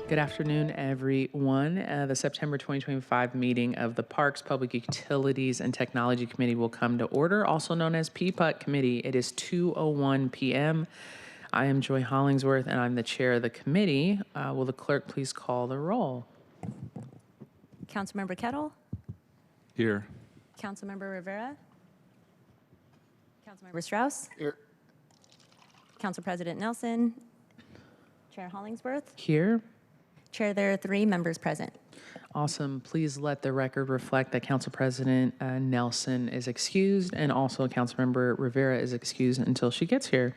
Good afternoon, everyone. The September 2025 meeting of the Parks, Public Utilities, and Technology Committee will come to order, also known as PPUT Committee. It is 2:01 p.m. I am Joy Hollingsworth, and I'm the chair of the committee. Will the clerk please call the roll? Councilmember Kettle? Here. Councilmember Rivera? Councilmember Strauss? Here. Council President Nelson? Chair Hollingsworth? Here. Chair, there are 3 members present. Awesome. Please let the record reflect that Council President Nelson is excused, and also Councilmember Rivera is excused until she gets here.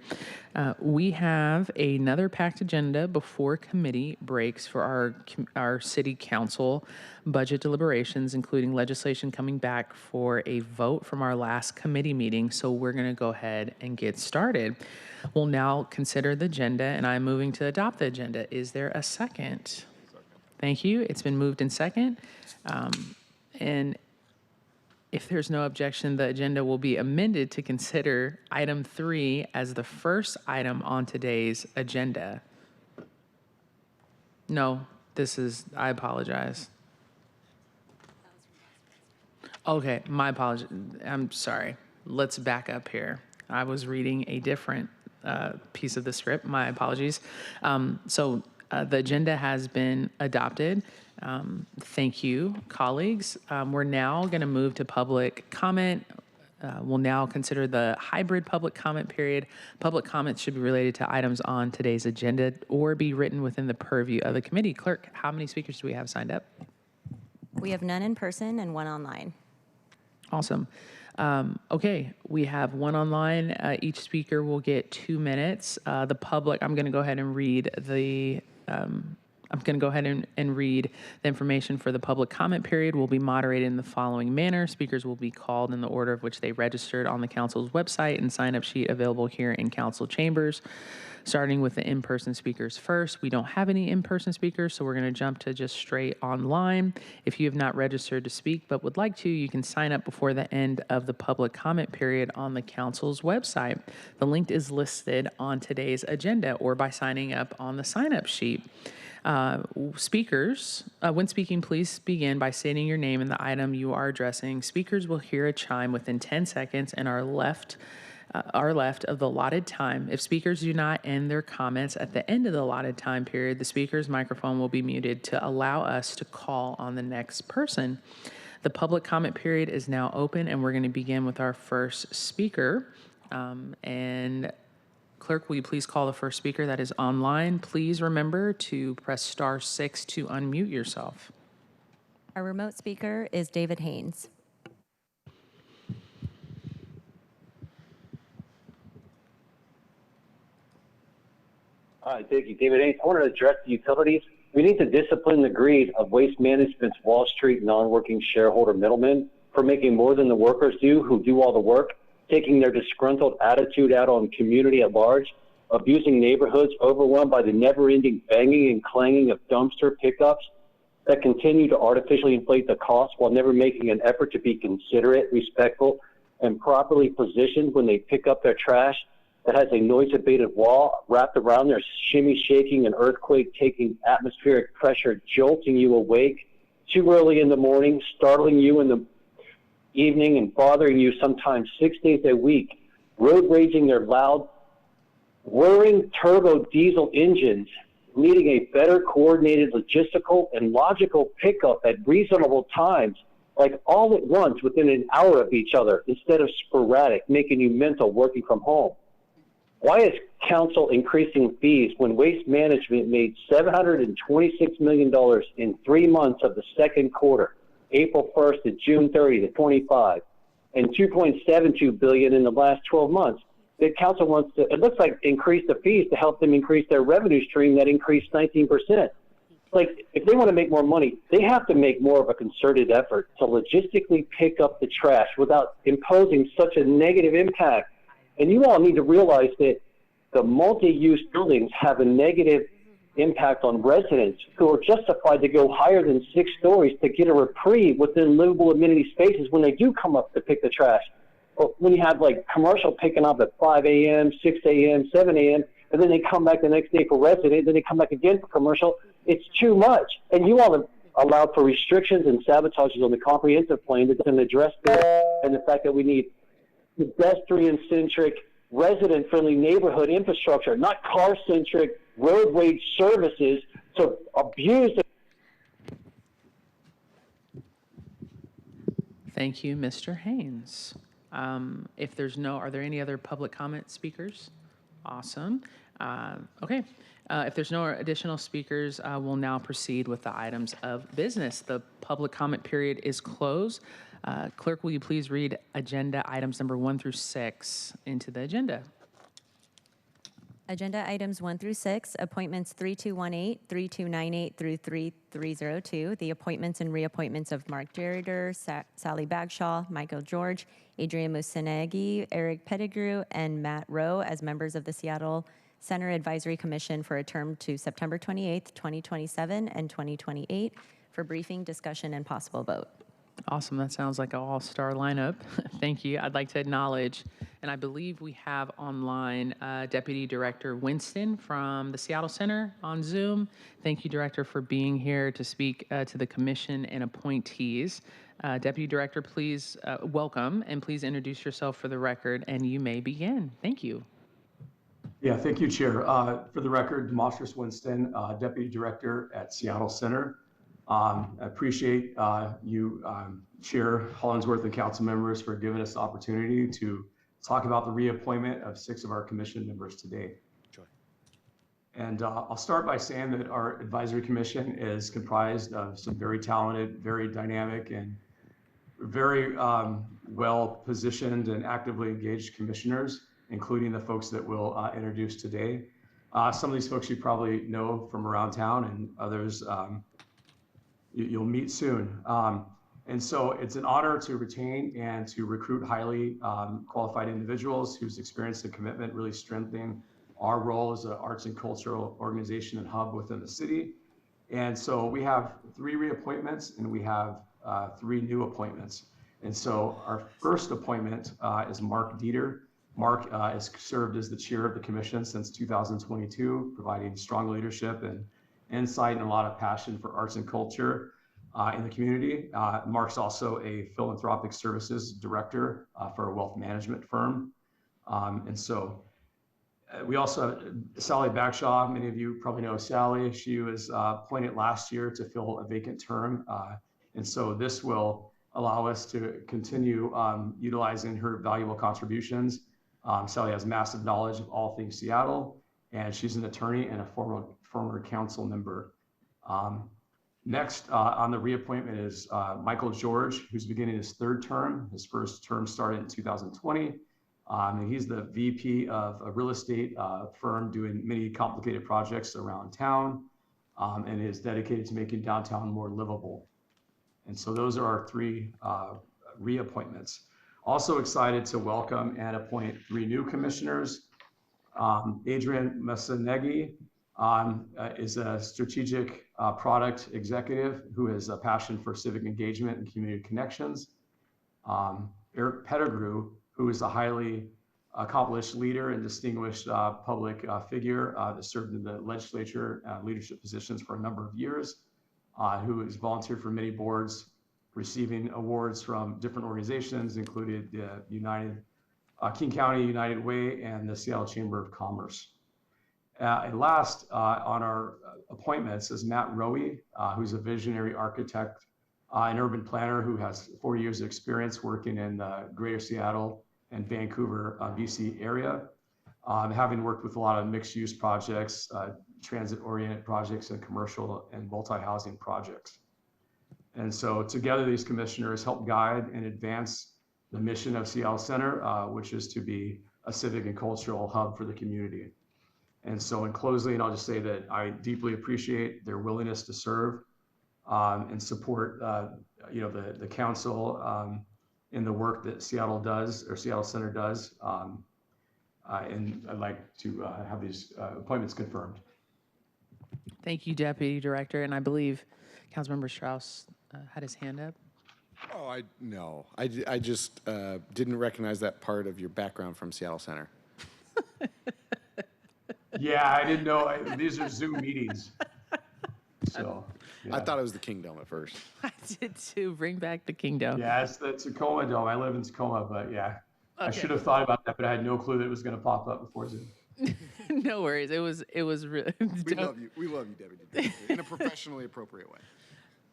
We have another packed agenda before committee breaks for our city council budget deliberations, including legislation coming back for a vote from our last committee meeting. So we're going to go ahead and get started. We'll now consider the agenda, and I'm moving to adopt the agenda. Is there a second? Thank you. It's been moved in second. And if there's no objection, the agenda will be amended to consider item 3 as the first item on today's agenda. No, I apologize. Okay, my apologies. I'm sorry. Let's back up here. I was reading a different piece of the script. My apologies. The agenda has been adopted. Thank you, colleagues. We're now going to move to public comment. We'll now consider the hybrid public comment period. Public comments should be related to items on today's agenda or be written within the purview of the committee. Clerk, how many speakers do we have signed up? We have none in person and 1 online. Awesome. Okay, we have 1 online. Each speaker will get 2 minutes. The public, I'm going to go ahead and read the information for the public comment period. Will be moderated in the following manner. Speakers will be called in the order of which they registered on the council's website and sign-up sheet available here in council chambers. Starting with the in-person speakers first. We don't have any in-person speakers, so we're going to jump to just straight online. If you have not registered to speak but would like to, you can sign up before the end of the public comment period on the council's website. The link is listed on today's agenda or by signing up on the sign-up sheet. Speakers, when speaking, please begin by stating your name and the item you are addressing. Speakers will hear a chime within 10 seconds and are left of the allotted time. If speakers do not end their comments at the end of the allotted time period, the speaker's microphone will be muted to allow us to call on the next person. The public comment period is now open, and we're going to begin with our first speaker. And clerk, will you please call the first speaker that is online? Please remember to press *6 to unmute yourself. Our remote speaker is David Haynes. Hi, thank you, David Haynes. I want to address the utilities. We need to discipline the greed of Waste Management's Wall Street non-working shareholder middlemen for making more than the workers do who do all the work, taking their disgruntled attitude out on the community at large, abusing neighborhoods overwhelmed by the never-ending banging and clanging of dumpster pickups that continue to artificially inflate the cost while never making an effort to be considerate, respectful, and properly positioned when they pick up their trash that has a noise-abated wall wrapped around their shimmy shaking and earthquake-taking atmospheric pressure jolting you awake too early in the morning, startling you in the evening, and bothering you sometimes 6 days a week, road raging their loud, whirring turbo diesel engines, needing a better coordinated logistical and logical pickup at reasonable times, like all at once within an hour of each other instead of sporadic, making you mental working from home. Why is council increasing fees when Waste Management made $726 million in 3 months of the second quarter, April 1st to June 30th to 25, and $2.72 billion in the last 12 months? The council wants to, it looks like, increase the fees to help them increase their revenue stream that increased 19%. Like, if they want to make more money, they have to make more of a concerted effort to logistically pick up the trash without imposing such a negative impact. And you all need to realize that the multi-use buildings have a negative impact on residents who are justified to go higher than 6 stories to get a reprieve within livable amenity spaces when they do come up to pick the trash. But when you have like commercial picking up at 5 a.m., 6 a.m., 7 a.m., and then they come back the next day for resident, then they come back again for commercial, It's too much. And you all have allowed for restrictions and sabotages on the comprehensive plan that doesn't address this, and the fact that we need pedestrian-centric, resident-friendly neighborhood infrastructure, not car-centric roadway services to abuse the. Thank you, Mr. Haynes. If there's no, are there any other public comment speakers? Awesome. Okay. If there's no additional speakers, we'll now proceed with the items of business. The public comment period is closed. Clerk, will you please read agenda items number 1 through 6 into the agenda? Agenda items 1 through 6, appointments 3218, 3298 through 3302, the appointments and reappointments of Mark Jerider, Sally Bagshaw, Michael George, Adrian Musanegi, Eric Pettigrew, and Matt Rowe as members of the Seattle Center Advisory Commission for a term to September 28th, 2027 and 2028 for briefing, discussion, and possible vote. Awesome. That sounds like an all-star lineup. Thank you. I'd like to acknowledge, and I believe we have online Deputy Director Winston from the Seattle Center on Zoom. Thank you, Director, for being here to speak to the commission and appointees. Deputy Director, please welcome, and please introduce yourself for the record, and you may begin. Thank you. Yeah, thank you, Chair. For the record, Demetrius Winston, Deputy Director at Seattle Center. I appreciate you, Chair Hollingsworth, and council members for giving us the opportunity to talk about the reappointment of 6 of our commission members today. Sure. And I'll start by saying that our advisory commission is comprised of some very talented, very dynamic, and very well-positioned and actively engaged commissioners, including the folks that we'll introduce today. Some of these folks you probably know from around town, and others you'll meet soon. And so it's an honor to retain and to recruit highly qualified individuals whose experience and commitment really strengthen our role as an arts and cultural organization and hub within the city. And so we have 3 reappointments and we have 3 new appointments. And so our first appointment is Mark Dieter. Mark has served as the chair of the commission since 2022, providing strong leadership and insight and a lot of passion for arts and culture in the community. Mark's also a philanthropic services director for a wealth management firm. And so we also have Sally Bagshaw. Many of you probably know Sally. She was appointed last year to fill a vacant term. And so this will allow us to continue utilizing her valuable contributions. Sally has massive knowledge of all things Seattle, and she's an attorney and a former council member. Next on the reappointment is Michael George, who's beginning his 3rd term. His first term started in 2020. And he's the VP of a real estate firm doing many complicated projects around town, and is dedicated to making downtown more livable. And so those are our 3 reappointments. Also excited to welcome and appoint 3 new commissioners. Adrian Musanegi is a strategic product executive who has a passion for civic engagement and community connections. Eric Pettigrew, who is a highly accomplished leader and distinguished public figure that served in the legislature leadership positions for a number of years, who has volunteered for many boards, receiving awards from different organizations, including the King County United Way and the Seattle Chamber of Commerce. And last on our appointments is Matt Rowe, who's a visionary architect and urban planner who has 4 years of experience working in the greater Seattle and Vancouver, BC area, having worked with a lot of mixed use projects, transit-oriented projects, and commercial and multi-housing projects. And so together, these commissioners help guide and advance the mission of Seattle Center, which is to be a civic and cultural hub for the community. And so in closing, I'll just say that I deeply appreciate their willingness to serve and support the council in the work that Seattle does, or Seattle Center does. And I'd like to have these appointments confirmed. Thank you, Deputy Director. And I believe Councilmember Strauss had his hand up. Oh, no. I just didn't recognize that part of your background from Seattle Center. Yeah, I didn't know. These are Zoom meetings. So, I yeah. thought it was the Kingdom at first. I did too. Bring back the kingdom. Yeah, it's the Tacoma Dome. I live in Tacoma, but yeah, I Okay. should have thought about that, but I had no clue that it was going to pop up before Zoom. No worries. It was really. We love you. We love you, Debbie, in a professionally appropriate way.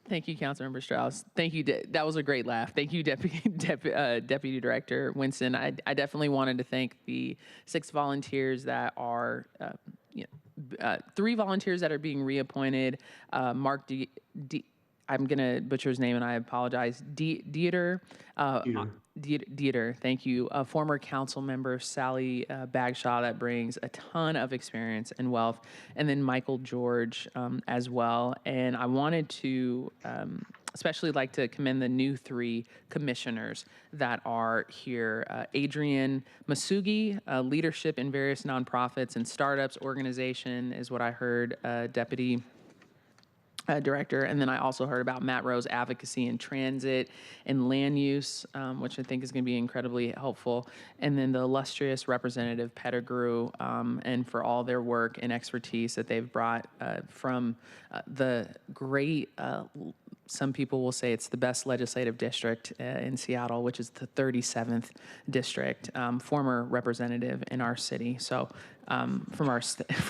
Thank you, Councilmember Strauss. Thank you. That was a great laugh. Thank you, Deputy Director Winston. I definitely wanted to thank the 6 volunteers that are, 3 volunteers that are being reappointed. Mark I'm going to butcher his name and I apologize. Dieter. Peter. Dieter, thank you. Former council member Sally Bagshaw, that brings a ton of experience and wealth, and then Michael George as well. And I wanted to especially like to commend the new 3 commissioners that are here. Adrian Masugi, leadership in various nonprofits and startups organization is what I heard, Deputy Director. And then I also heard about Matt Rowe's advocacy in transit and land use, which I think is going to be incredibly helpful. And then the illustrious Representative Pettigrew, and for all their work and expertise that they've brought from the great, some people will say it's the best legislative district in Seattle, which is the 37th district, former representative in our city. So for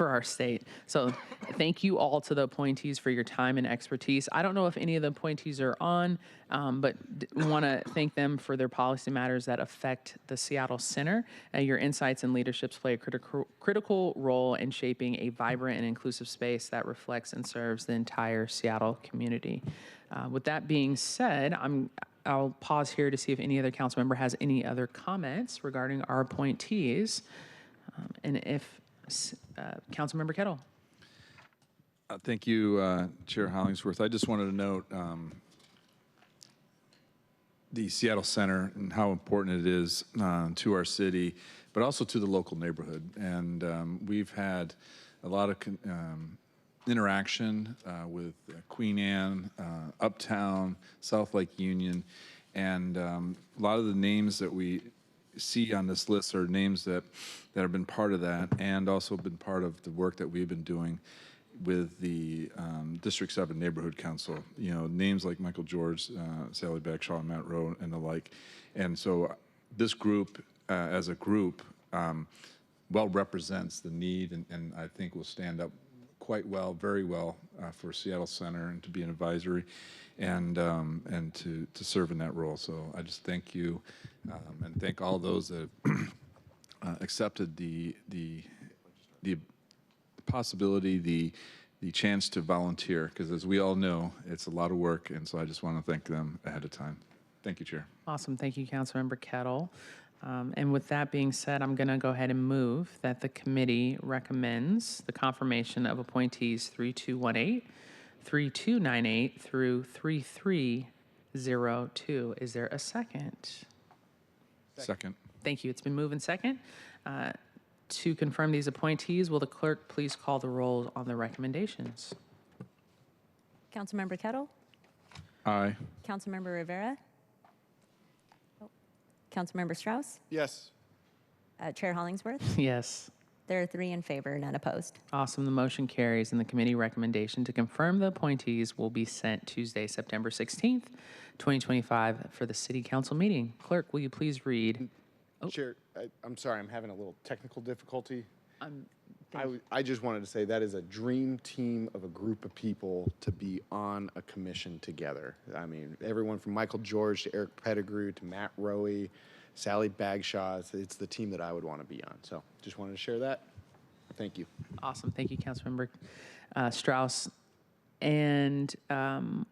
our state. So thank you all to the appointees for your time and expertise. I don't know if any of the appointees are on, but want to thank them for their policy matters that affect the Seattle Center. Your insights and leaderships play a critical role in shaping a vibrant and inclusive space that reflects and serves the entire Seattle community. With that being said, I'll pause here to see if any other council member has any other comments regarding our appointees. And if Councilmember Kettle. Thank you, Chair Hollingsworth. I just wanted to note the Seattle Center and how important it is to our city, but also to the local neighborhood. And we've had a lot of interaction with Queen Anne, Uptown, South Lake Union, and a lot of the names that we see on this list are names that have been part of that and also been part of the work that we've been doing with the District 7 Neighborhood Council. You know, names like Michael George, Sally Bagshaw, and Matt Rowe, and the like. And so this group, as a group, well represents the need and I think will stand up quite well, very well, for Seattle Center and to be an advisory and to serve in that role. So I just thank you and thank all those that accepted the possibility, the chance to volunteer, because as we all know, it's a lot of work, and so I just want to thank them ahead of time. Thank you, Chair. Awesome. Thank you, Councilmember Kettle. And with that being said, I'm going to go ahead and move that the committee recommends the confirmation of appointees 3218, 3298 through 3302. Is there a second? Second. Thank you. It's been moved and second. To confirm these appointees, will the clerk please call the roll on the recommendations? Councilmember Kettle? Aye. Councilmember Rivera? Councilmember Strauss? Yes. Chair Hollingsworth? Yes. There are 3 in favor, none opposed. Awesome. The motion carries, and the committee recommendation to confirm the appointees will be sent Tuesday, September 16th, 2025, for the City Council meeting. Clerk, will you please read? Chair, I'm sorry, I'm having a little technical difficulty. I just wanted to say that is a dream team of a group of people to be on a commission together. I mean, everyone from Michael George to Eric Pettigrew to Matt Rowe, Sally Bagshaw, it's the team that I would want to be on. So just wanted to share that. Thank you. Awesome. Thank you, Councilmember Strauss. And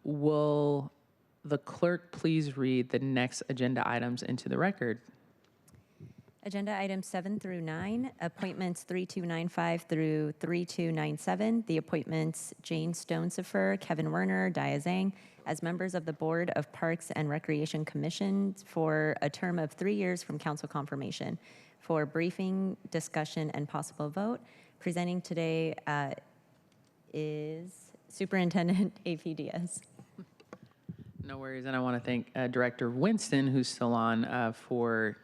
will the clerk please read the next agenda items into the record? Agenda items 7 through 9, appointments 3295 through 3297. The appointments Jane Stonesifer, Kevin Werner, Dia Zhang as members of the Board of Parks and Recreation Commission for a term of 3 years from council confirmation. For briefing, discussion, and possible vote, presenting today is Superintendent A.P. Diaz. No worries, and I want to thank Director Winston, who's still on, for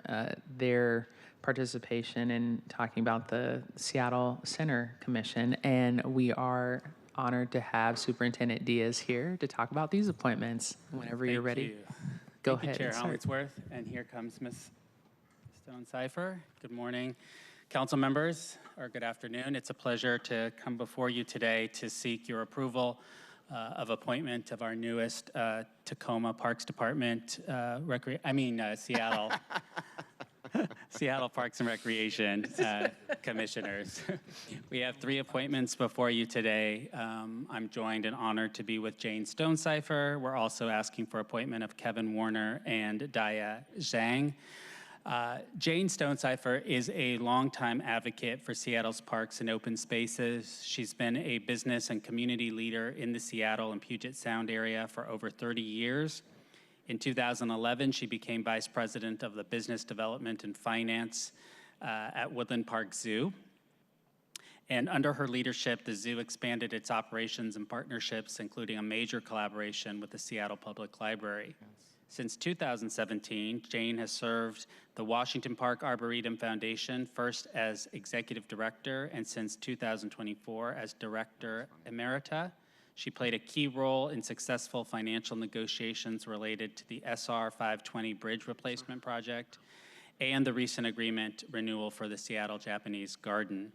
their participation in talking about the Seattle Center Commission. And we are honored to have Superintendent Diaz here to talk about these appointments. Whenever you're ready, go Thank you, ahead Chair and start. Hollingsworth. And here comes Ms. Stone-Cipher. Good morning, council members, or good afternoon. It's a pleasure to come before you today to seek your approval of appointment of our newest Tacoma Parks Department, Seattle. Seattle Parks and Recreation Commissioners. We have 3 appointments before you today. I'm joined and honored to be with Jane Stone-Cipher. We're also asking for appointment of Kevin Warner and Daya Zhang. Jane Stone-Cipher is a longtime advocate for Seattle's parks and open spaces. She's been a business and community leader in the Seattle and Puget Sound area for over 30 years. In 2011, she became vice president of the business development and finance at Woodland Park Zoo. And under her leadership, the zoo expanded its operations and partnerships, including a major collaboration with the Seattle Public Library. Since 2017, Jane has served the Washington Park Arboretum Foundation, first as executive director, and since 2024 as director emerita. She played a key role in successful financial negotiations related to the SR 520 bridge replacement project and the recent agreement renewal for the Seattle Japanese Garden.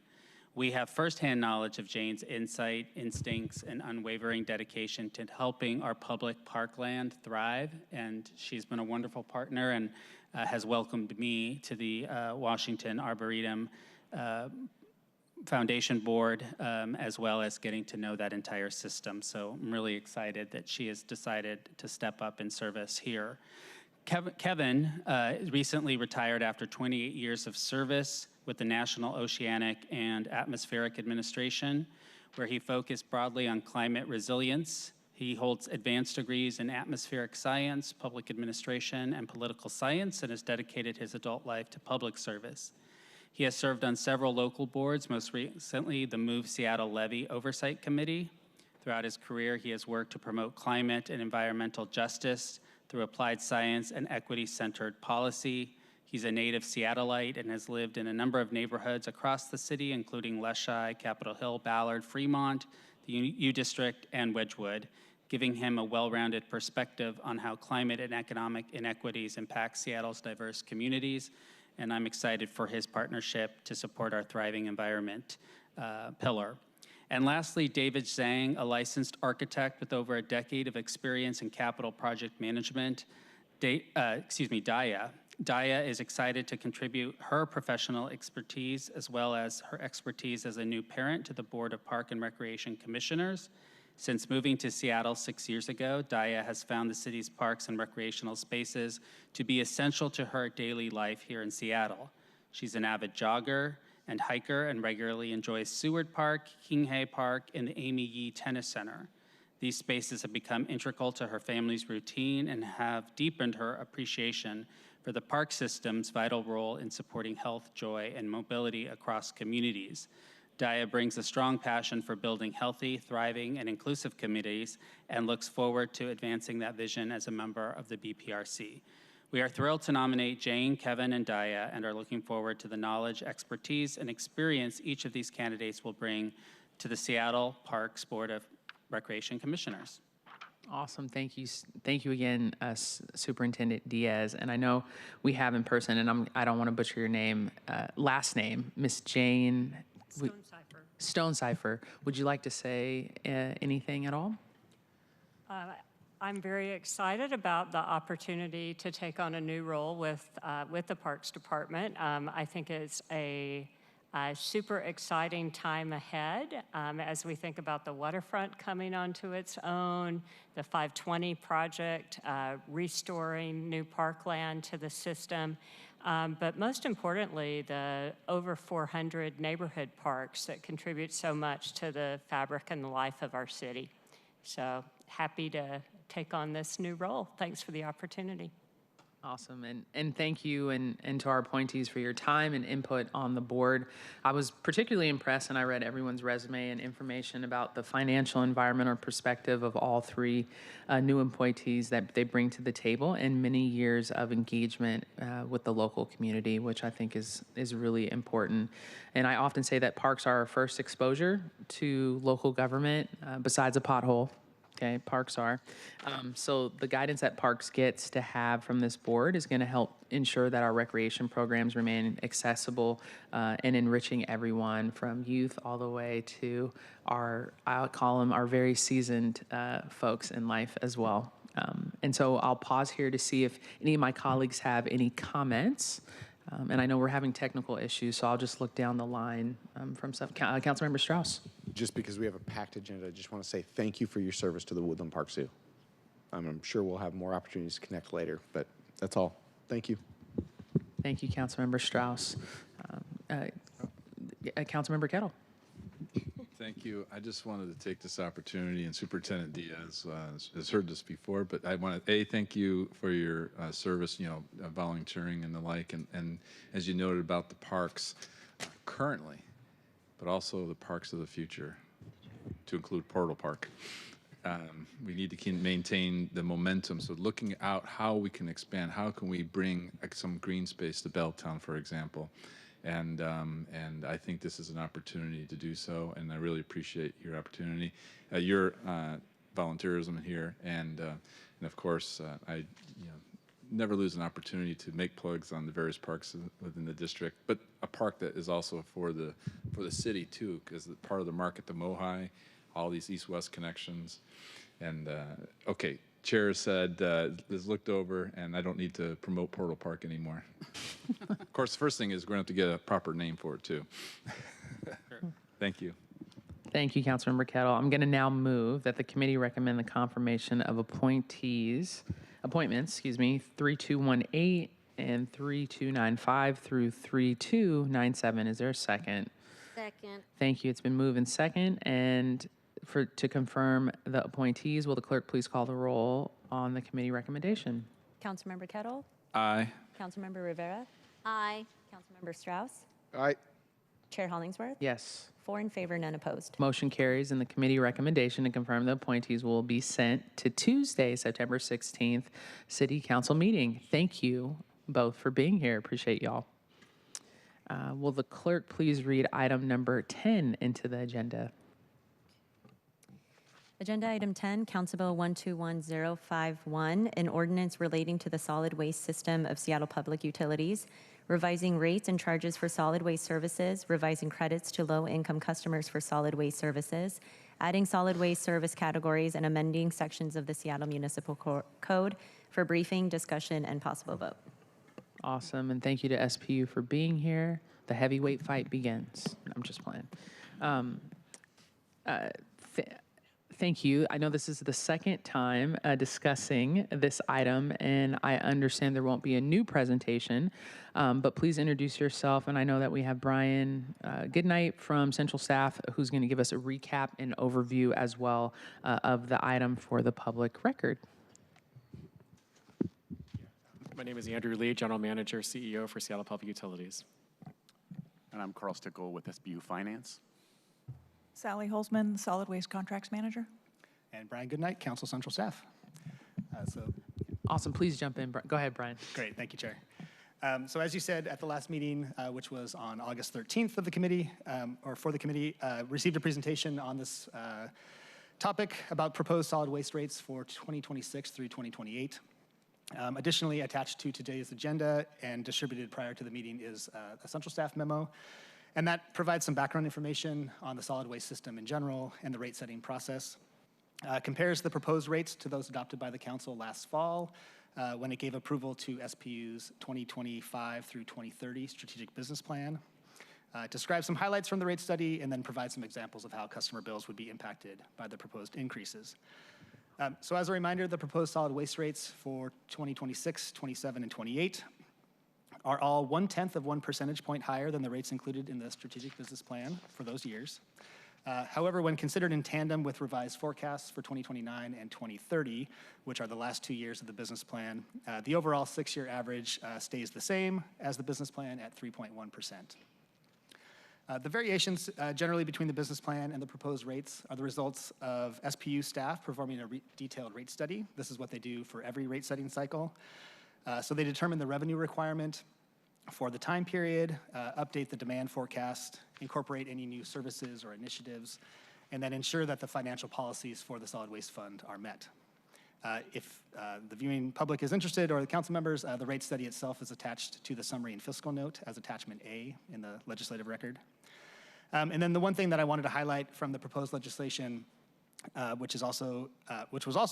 We have firsthand knowledge of Jane's insight, instincts, and unwavering dedication to helping our public parkland thrive, and she's been a wonderful partner and has welcomed me to the Washington Arboretum Foundation Board, as well as getting to know that entire system. So I'm really excited that she has decided to step up in service here. Kevin recently retired after 28 years of service with the National Oceanic and Atmospheric Administration, where he focused broadly on climate resilience. He holds advanced degrees in atmospheric science, public administration, and political science, and has dedicated his adult life to public service. He has served on several local boards, most recently the Move Seattle Levy Oversight Committee. Throughout his career, he has worked to promote climate and environmental justice through applied science and equity-centered policy. He's a native Seattleite and has lived in a number of neighborhoods across the city, including Leschi, Capitol Hill, Ballard, Fremont, the U District, and Wedgwood, giving him a well-rounded perspective on how climate and economic inequities impact Seattle's diverse communities. And I'm excited for his partnership to support our thriving environment pillar. And lastly, David Zhang, a licensed architect with over a decade of experience in capital project management. Daya. Daya is excited to contribute her professional expertise as well as her expertise as a new parent to the Board of Park and Recreation Commissioners. Since moving to Seattle 6 years ago, Daya has found the city's parks and recreational spaces to be essential to her daily life here in Seattle. She's an avid jogger and hiker and regularly enjoys Seward Park, King Hay Park, and the Amy Yee Tennis Center. These spaces have become integral to her family's routine and have deepened her appreciation for the park system's vital role in supporting health, joy, and mobility across communities. Daya brings a strong passion for building healthy, thriving, and inclusive communities and looks forward to advancing that vision as a member of the BPRC. We are thrilled to nominate Jane, Kevin, and Daya and are looking forward to the knowledge, expertise, and experience each of these candidates will bring to the Seattle Parks Board of Recreation Commissioners. Awesome. Thank you. Thank you again, Superintendent Diaz. And I know we have in person, and I don't want to butcher your name, last name, Miss Jane Stone-Cipher. Stone-Cipher. Would you like to say anything at all? I'm very excited about the opportunity to take on a new role with the Parks Department. I think it's a super exciting time ahead as we think about the waterfront coming onto its own, the 520 project, restoring new parkland to the system, but most importantly, the over 400 neighborhood parks that contribute so much to the fabric and the life of our city. So happy to take on this new role. Thanks for the opportunity. Awesome. And thank you and to our appointees for your time and input on the board. I was particularly impressed, and I read everyone's resume and information about the financial, environmental perspective of all three new appointees that they bring to the table, and many years of engagement with the local community, which I think is really important. And I often say that parks are our first exposure to local government, besides a pothole. Okay, parks are. So the guidance that Parks gets to have from this board is going to help ensure that our recreation programs remain accessible and enriching everyone from youth all the way to I'll call them our very seasoned folks in life as well. And so I'll pause here to see if any of my colleagues have any comments. And I know we're having technical issues, so I'll just look down the line from stuff. Councilmember Strauss. Just because we have a packed agenda, I just want to say thank you for your service to the Woodland Park Zoo. I'm sure we'll have more opportunities to connect later, but that's all. Thank you. Thank you, Councilmember Strauss. Councilmember Kettle. Thank you. I just wanted to take this opportunity, and Superintendent Diaz has heard this before, but I want to, thank you for your service, volunteering and the like, and as you noted about the parks currently, but also the parks of the future, to include Portal Park. We need to maintain the momentum. So looking out how we can expand, how can we bring some green space to Belltown, for example. And I think this is an opportunity to do so, and I really appreciate your opportunity, your volunteerism here, and of course I never lose an opportunity to make plugs on the various parks within the district, but a park that is also for the city too, because part of the market, the Mohi, all these east-west connections, and okay. Chair said, is looked over, and I don't need to promote Portal Park anymore. Of course, the first thing is we're going to have to get a proper name for it, too. Thank you. Thank you, Councilmember Kettle. I'm going to now move that the committee recommend the confirmation of appointments, 3218 and 3295 through 3297. Is there a second? Second. Thank you. It's been moved and second. And to confirm the appointees, will the clerk please call the roll on the committee recommendation? Councilmember Kettle? Aye. Councilmember Rivera? Aye. Councilmember Strauss? Aye. Chair Hollingsworth? Yes. 4 in favor, none opposed. Motion carries, and the committee recommendation to confirm the appointees will be sent to Tuesday, September 16th, City Council meeting. Thank you both for being here. Appreciate y'all. Will the clerk please read item number 10 into the agenda? Agenda item 10, Council Bill 121051, an ordinance relating to the solid waste system of Seattle Public Utilities, revising rates and charges for solid waste services, revising credits to low-income customers for solid waste services, adding solid waste service categories, and amending sections of the Seattle Municipal Code for briefing, discussion, and possible vote. Awesome, and thank you to SPU for being here. The heavyweight fight begins. I'm just playing. Thank you. I know this is the second time discussing this item, and I understand there won't be a new presentation, but please introduce yourself. And I know that we have Brian Goodnight from Central Staff, who's going to give us a recap and overview as well of the item for the public record. My name is Andrew Lee, General Manager, CEO for Seattle Public Utilities. And I'm Carl Stickle with SBU Finance. Sally Holzman, Solid Waste Contracts Manager. And Brian Goodnight, Council Central Staff. Awesome. Please jump in. Go ahead, Brian. Great. Thank you, Chair. So as you said at the last meeting, which was on August 13th of the committee, received a presentation on this topic about proposed solid waste rates for 2026 through 2028. Additionally, attached to today's agenda and distributed prior to the meeting is a Central Staff memo. And that provides some background information on the solid waste system in general and the rate setting process. Compares the proposed rates to those adopted by the council last fall when it gave approval to SPU's 2025 through 2030 strategic business plan. Describes some highlights from the rate study and then provides some examples of how customer bills would be impacted by the proposed increases. So as a reminder, the proposed solid waste rates for 2026, 27, and 28 are all 1/10 of 1 percentage point higher than the rates included in the strategic business plan for those years. However, when considered in tandem with revised forecasts for 2029 and 2030, which are the last 2 years of the business plan, the overall 6-year average stays the same as the business plan at 3.1%. The variations generally between the business plan and the proposed rates are the results of SPU staff performing a detailed rate study. This is what they do for every rate setting cycle. So they determine the revenue requirement for the time period, update the demand forecast, incorporate any new services or initiatives, and then ensure that the financial policies for the Solid Waste Fund are met. If the viewing public is interested, or the council members, the rate study itself is attached to the summary and fiscal note as attachment A in the legislative record. And then the one thing that I wanted to highlight from the proposed legislation, which was also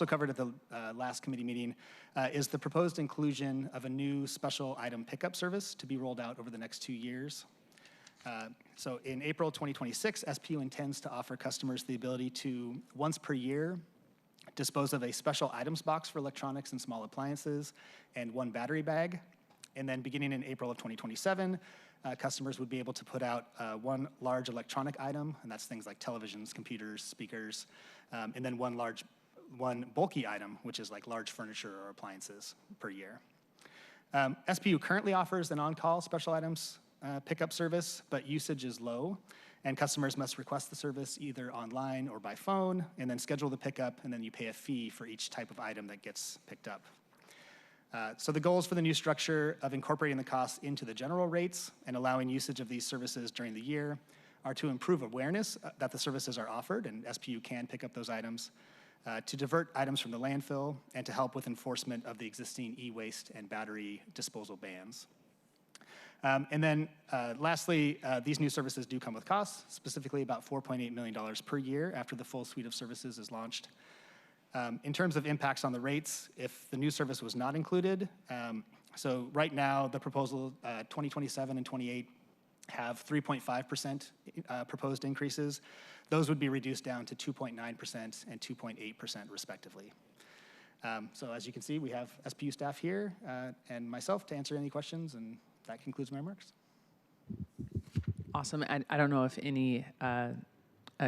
covered at the last committee meeting, is the proposed inclusion of a new special item pickup service to be rolled out over the next 2 years. So in April 2026, SPU intends to offer customers the ability to, once per year, dispose of a special items box for electronics and small appliances and 1 battery bag. And then beginning in April of 2027, customers would be able to put out 1 large electronic item, and that's things like televisions, computers, speakers, and then one bulky item, which is like large furniture or appliances per year. SPU currently offers an on-call special items pickup service, but usage is low, and customers must request the service either online or by phone, and then schedule the pickup, and then you pay a fee for each type of item that gets picked up. So the goals for the new structure of incorporating the costs into the general rates and allowing usage of these services during the year are to improve awareness that the services are offered and SPU can pick up those items, to divert items from the landfill, and to help with enforcement of the existing e-waste and battery disposal bans. And then lastly, these new services do come with costs, specifically about $4.8 million per year after the full suite of services is launched. In terms of impacts on the rates, if the new service was not included, so right now the proposal 2027 and 28 have 3.5% proposed increases. Those would be reduced down to 2.9% and 2.8% respectively. So as you can see, we have SPU staff here and myself to answer any questions, and that concludes my remarks. Awesome. I don't know if any,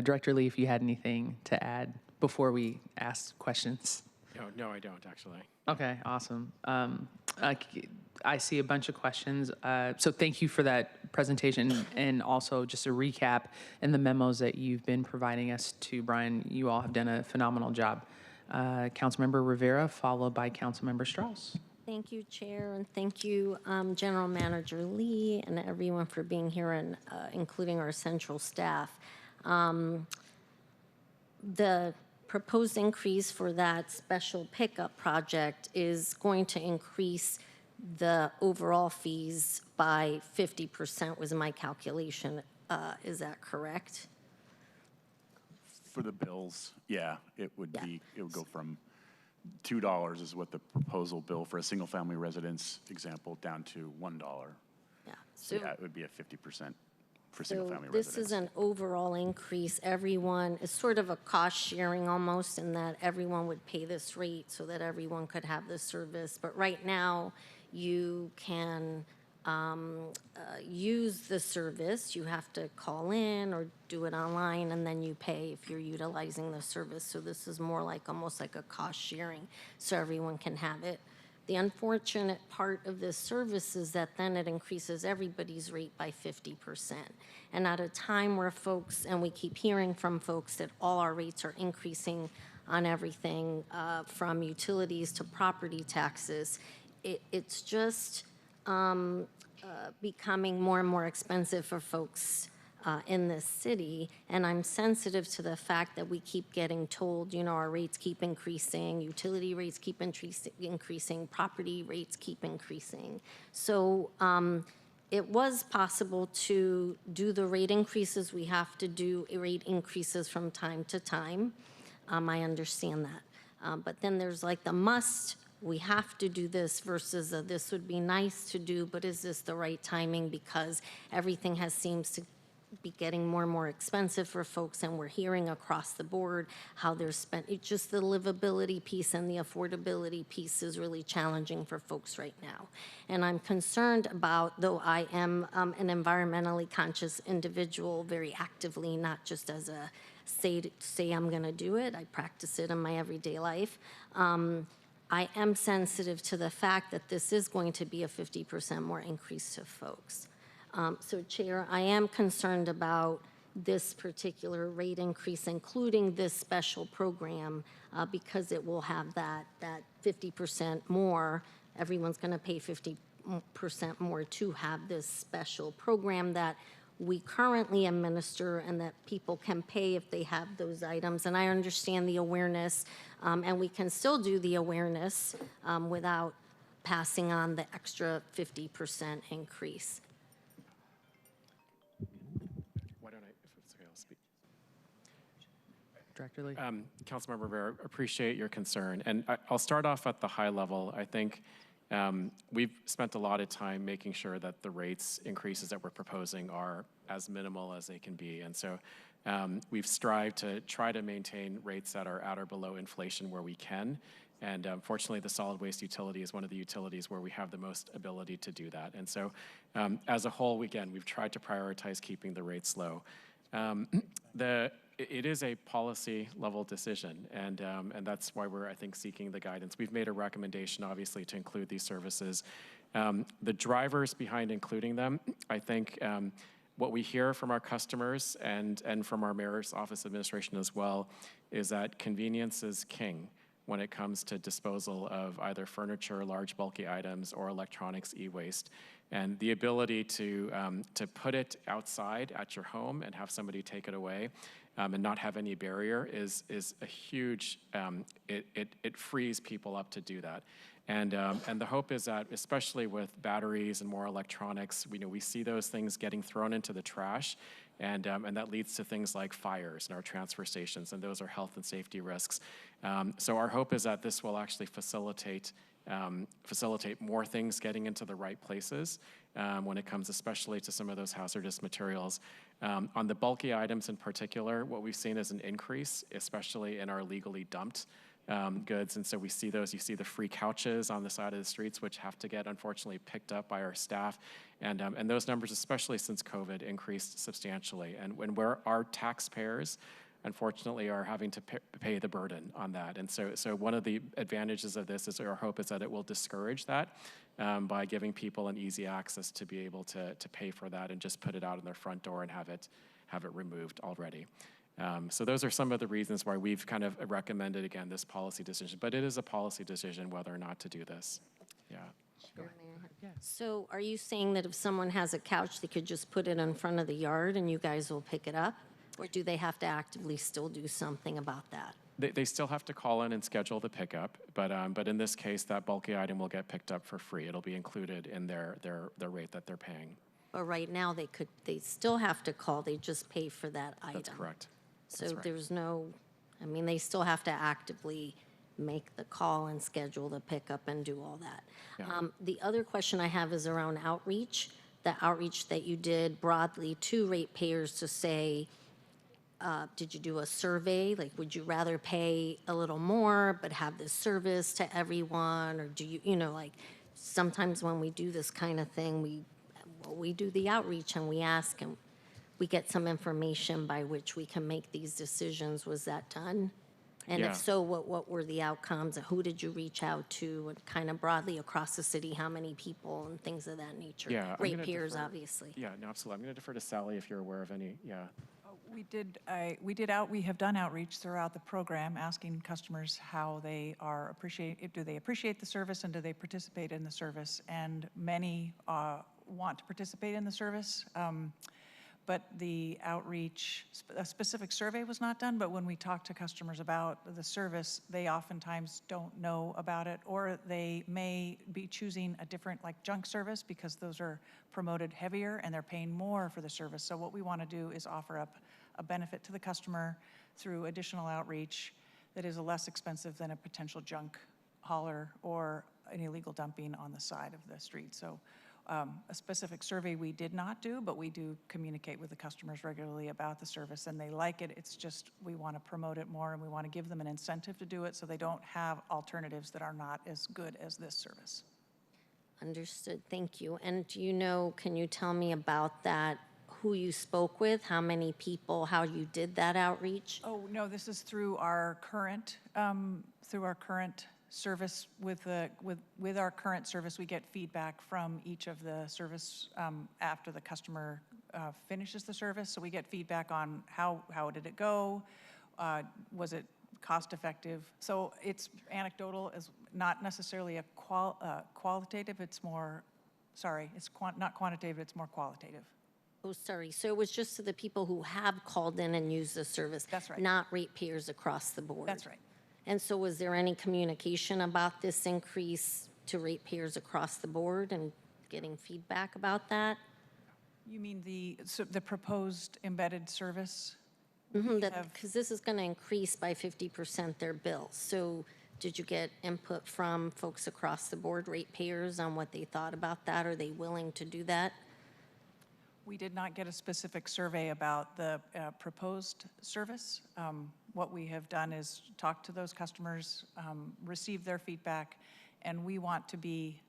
Director Lee, if you had anything to add before we ask questions. No, I don't, actually. Okay, awesome. I see a bunch of questions. So thank you for that presentation, and also just a recap in the memos that you've been providing us to Brian. You all have done a phenomenal job. Councilmember Rivera, followed by Councilmember Strauss. Thank you, Chair, and thank you, General Manager Lee, and everyone for being here, and including our central staff. The proposed increase for that special pickup project is going to increase the overall fees by 50%, was my calculation. Is that correct? For the bills, yeah, it would be, it would go from $2 is what the proposal bill for a single family residence example down to $1. Yeah. So yeah, it would be a 50% for single family residence. This is an overall increase. Everyone is sort of a cost sharing almost, in that everyone would pay this rate so that everyone could have this service. But right now, you can use the service. You have to call in or do it online, and then you pay if you're utilizing the service. So this is more like almost like a cost sharing, so everyone can have it. The unfortunate part of this service is that then it increases everybody's rate by 50%. And at a time where folks, and we keep hearing from folks that all our rates are increasing on everything from utilities to property taxes, it's just becoming more and more expensive for folks in this city. And I'm sensitive to the fact that we keep getting told, you know, our rates keep increasing, utility rates keep increasing, property rates keep increasing. So it was possible to do the rate increases. We have to do rate increases from time to time. I understand that. But then there's like the must, we have to do this, versus this would be nice to do, but is this the right timing? Because everything seems to be getting more and more expensive for folks, and we're hearing across the board how they're spent. It's just the livability piece and the affordability piece is really challenging for folks right now. And I'm concerned about, though I am an environmentally conscious individual very actively, not just as a say I'm gonna do it, I practice it in my everyday life. I am sensitive to the fact that this is going to be a 50% more increase to folks. So Chair, I am concerned about this particular rate increase, including this special program, because it will have that 50% more. Everyone's gonna pay 50% more to have this special program that we currently administer and that people can pay if they have those items. And I understand the awareness, and we can still do the awareness without passing on the extra 50% increase. Why don't I, if it's okay, I'll speak. Director Lee. Councilmember Rivera, appreciate your concern. And I'll start off at the high level. I think we've spent a lot of time making sure that the rates increases that we're proposing are as minimal as they can be. And so we've strived to try to maintain rates that are at or below inflation where we can. And fortunately, the solid waste utility is one of the utilities where we have the most ability to do that. And so as a whole, again, we've tried to prioritize keeping the rates low. It is a policy level decision, and that's why we're, I think, seeking the guidance. We've made a recommendation, obviously, to include these services. The drivers behind including them, I think what we hear from our customers and from our mayor's office administration as well is that convenience is king when it comes to disposal of either furniture, large bulky items, or electronics e-waste. And the ability to put it outside at your home and have somebody take it away and not have any barrier is a huge, it frees people up to do that. And the hope is that, especially with batteries and more electronics, we see those things getting thrown into the trash, and that leads to things like fires in our transfer stations, and those are health and safety risks. So our hope is that this will actually facilitate more things getting into the right places when it comes especially to some of those hazardous materials. On the bulky items in particular, what we've seen is an increase, especially in our legally dumped goods. And so we see those. You see the free couches on the side of the streets, which have to get, unfortunately, picked up by our staff. And those numbers, especially since COVID, increased substantially. And where our taxpayers, unfortunately, are having to pay the burden on that. And so one of the advantages of this is our hope is that it will discourage that by giving people an easy access to be able to pay for that and just put it out on their front door and have it removed already. So those are some of the reasons why we've kind of recommended, again, this policy decision. But it is a policy decision whether or not to do this. Yeah. Sure. So are you saying that if someone has a couch, they could just put it in front of the yard and you guys will pick it up? Or do they have to actively still do something about that? They still have to call in and schedule the pickup, but in this case, that bulky item will get picked up for free. It'll be included in their rate that they're paying. But right now, they still have to call, they just pay for that item. That's correct. So there's no, I mean, they still have to actively make the call and schedule the pickup and do all that. Yeah. The other question I have is around outreach, the outreach that you did broadly to ratepayers to say, did you do a survey? Like, would you rather pay a little more but have this service to everyone? Or do you, like, sometimes when we do this kind of thing, we do the outreach and we ask and we get some information by which we can make these decisions. Was that done? And Yeah. if so, what were the outcomes? Who did you reach out to? And kind of broadly across the city, how many people and things of that nature? Yeah. I'm gonna Ratepayers, defer- obviously. Yeah, no, absolutely. I'm going to defer to Sally if you're aware of any. Yeah. We have done outreach throughout the program, asking customers how they do they appreciate the service and do they participate in the service? And many want to participate in the service, but the outreach, a specific survey was not done, but when we talk to customers about the service, they oftentimes don't know about it, or they may be choosing a different, like junk service, because those are promoted heavier and they're paying more for the service. So what we want to do is offer up a benefit to the customer through additional outreach that is less expensive than a potential junk hauler or an illegal dumping on the side of the street. So A specific survey we did not do, but we do communicate with the customers regularly about the service, and they like it. It's just we want to promote it more, and we want to give them an incentive to do it so they don't have alternatives that are not as good as this service. Understood, thank you. And do you know, can you tell me about that, who you spoke with, how many people, how you did that outreach? Oh, no, this is through our current service. With our current service, we get feedback from each of the service after the customer finishes the service. So we get feedback on how did it go, was it cost effective? So it's anecdotal, is not necessarily a qualitative. It's more, sorry, it's not quantitative. It's more qualitative. Oh, sorry. So it was just to the people who have called in and used the service. That's right. Not ratepayers across the board. That's right. And so was there any communication about this increase to ratepayers across the board and getting feedback about that? You mean the proposed embedded service? Because this is going to increase by 50% their bills. So did you get input from folks across the board, ratepayers, on what they thought about that? Are they willing to do that? We did not get a specific survey about the proposed service. What we have done is talk to those customers, receive their feedback, and we want to be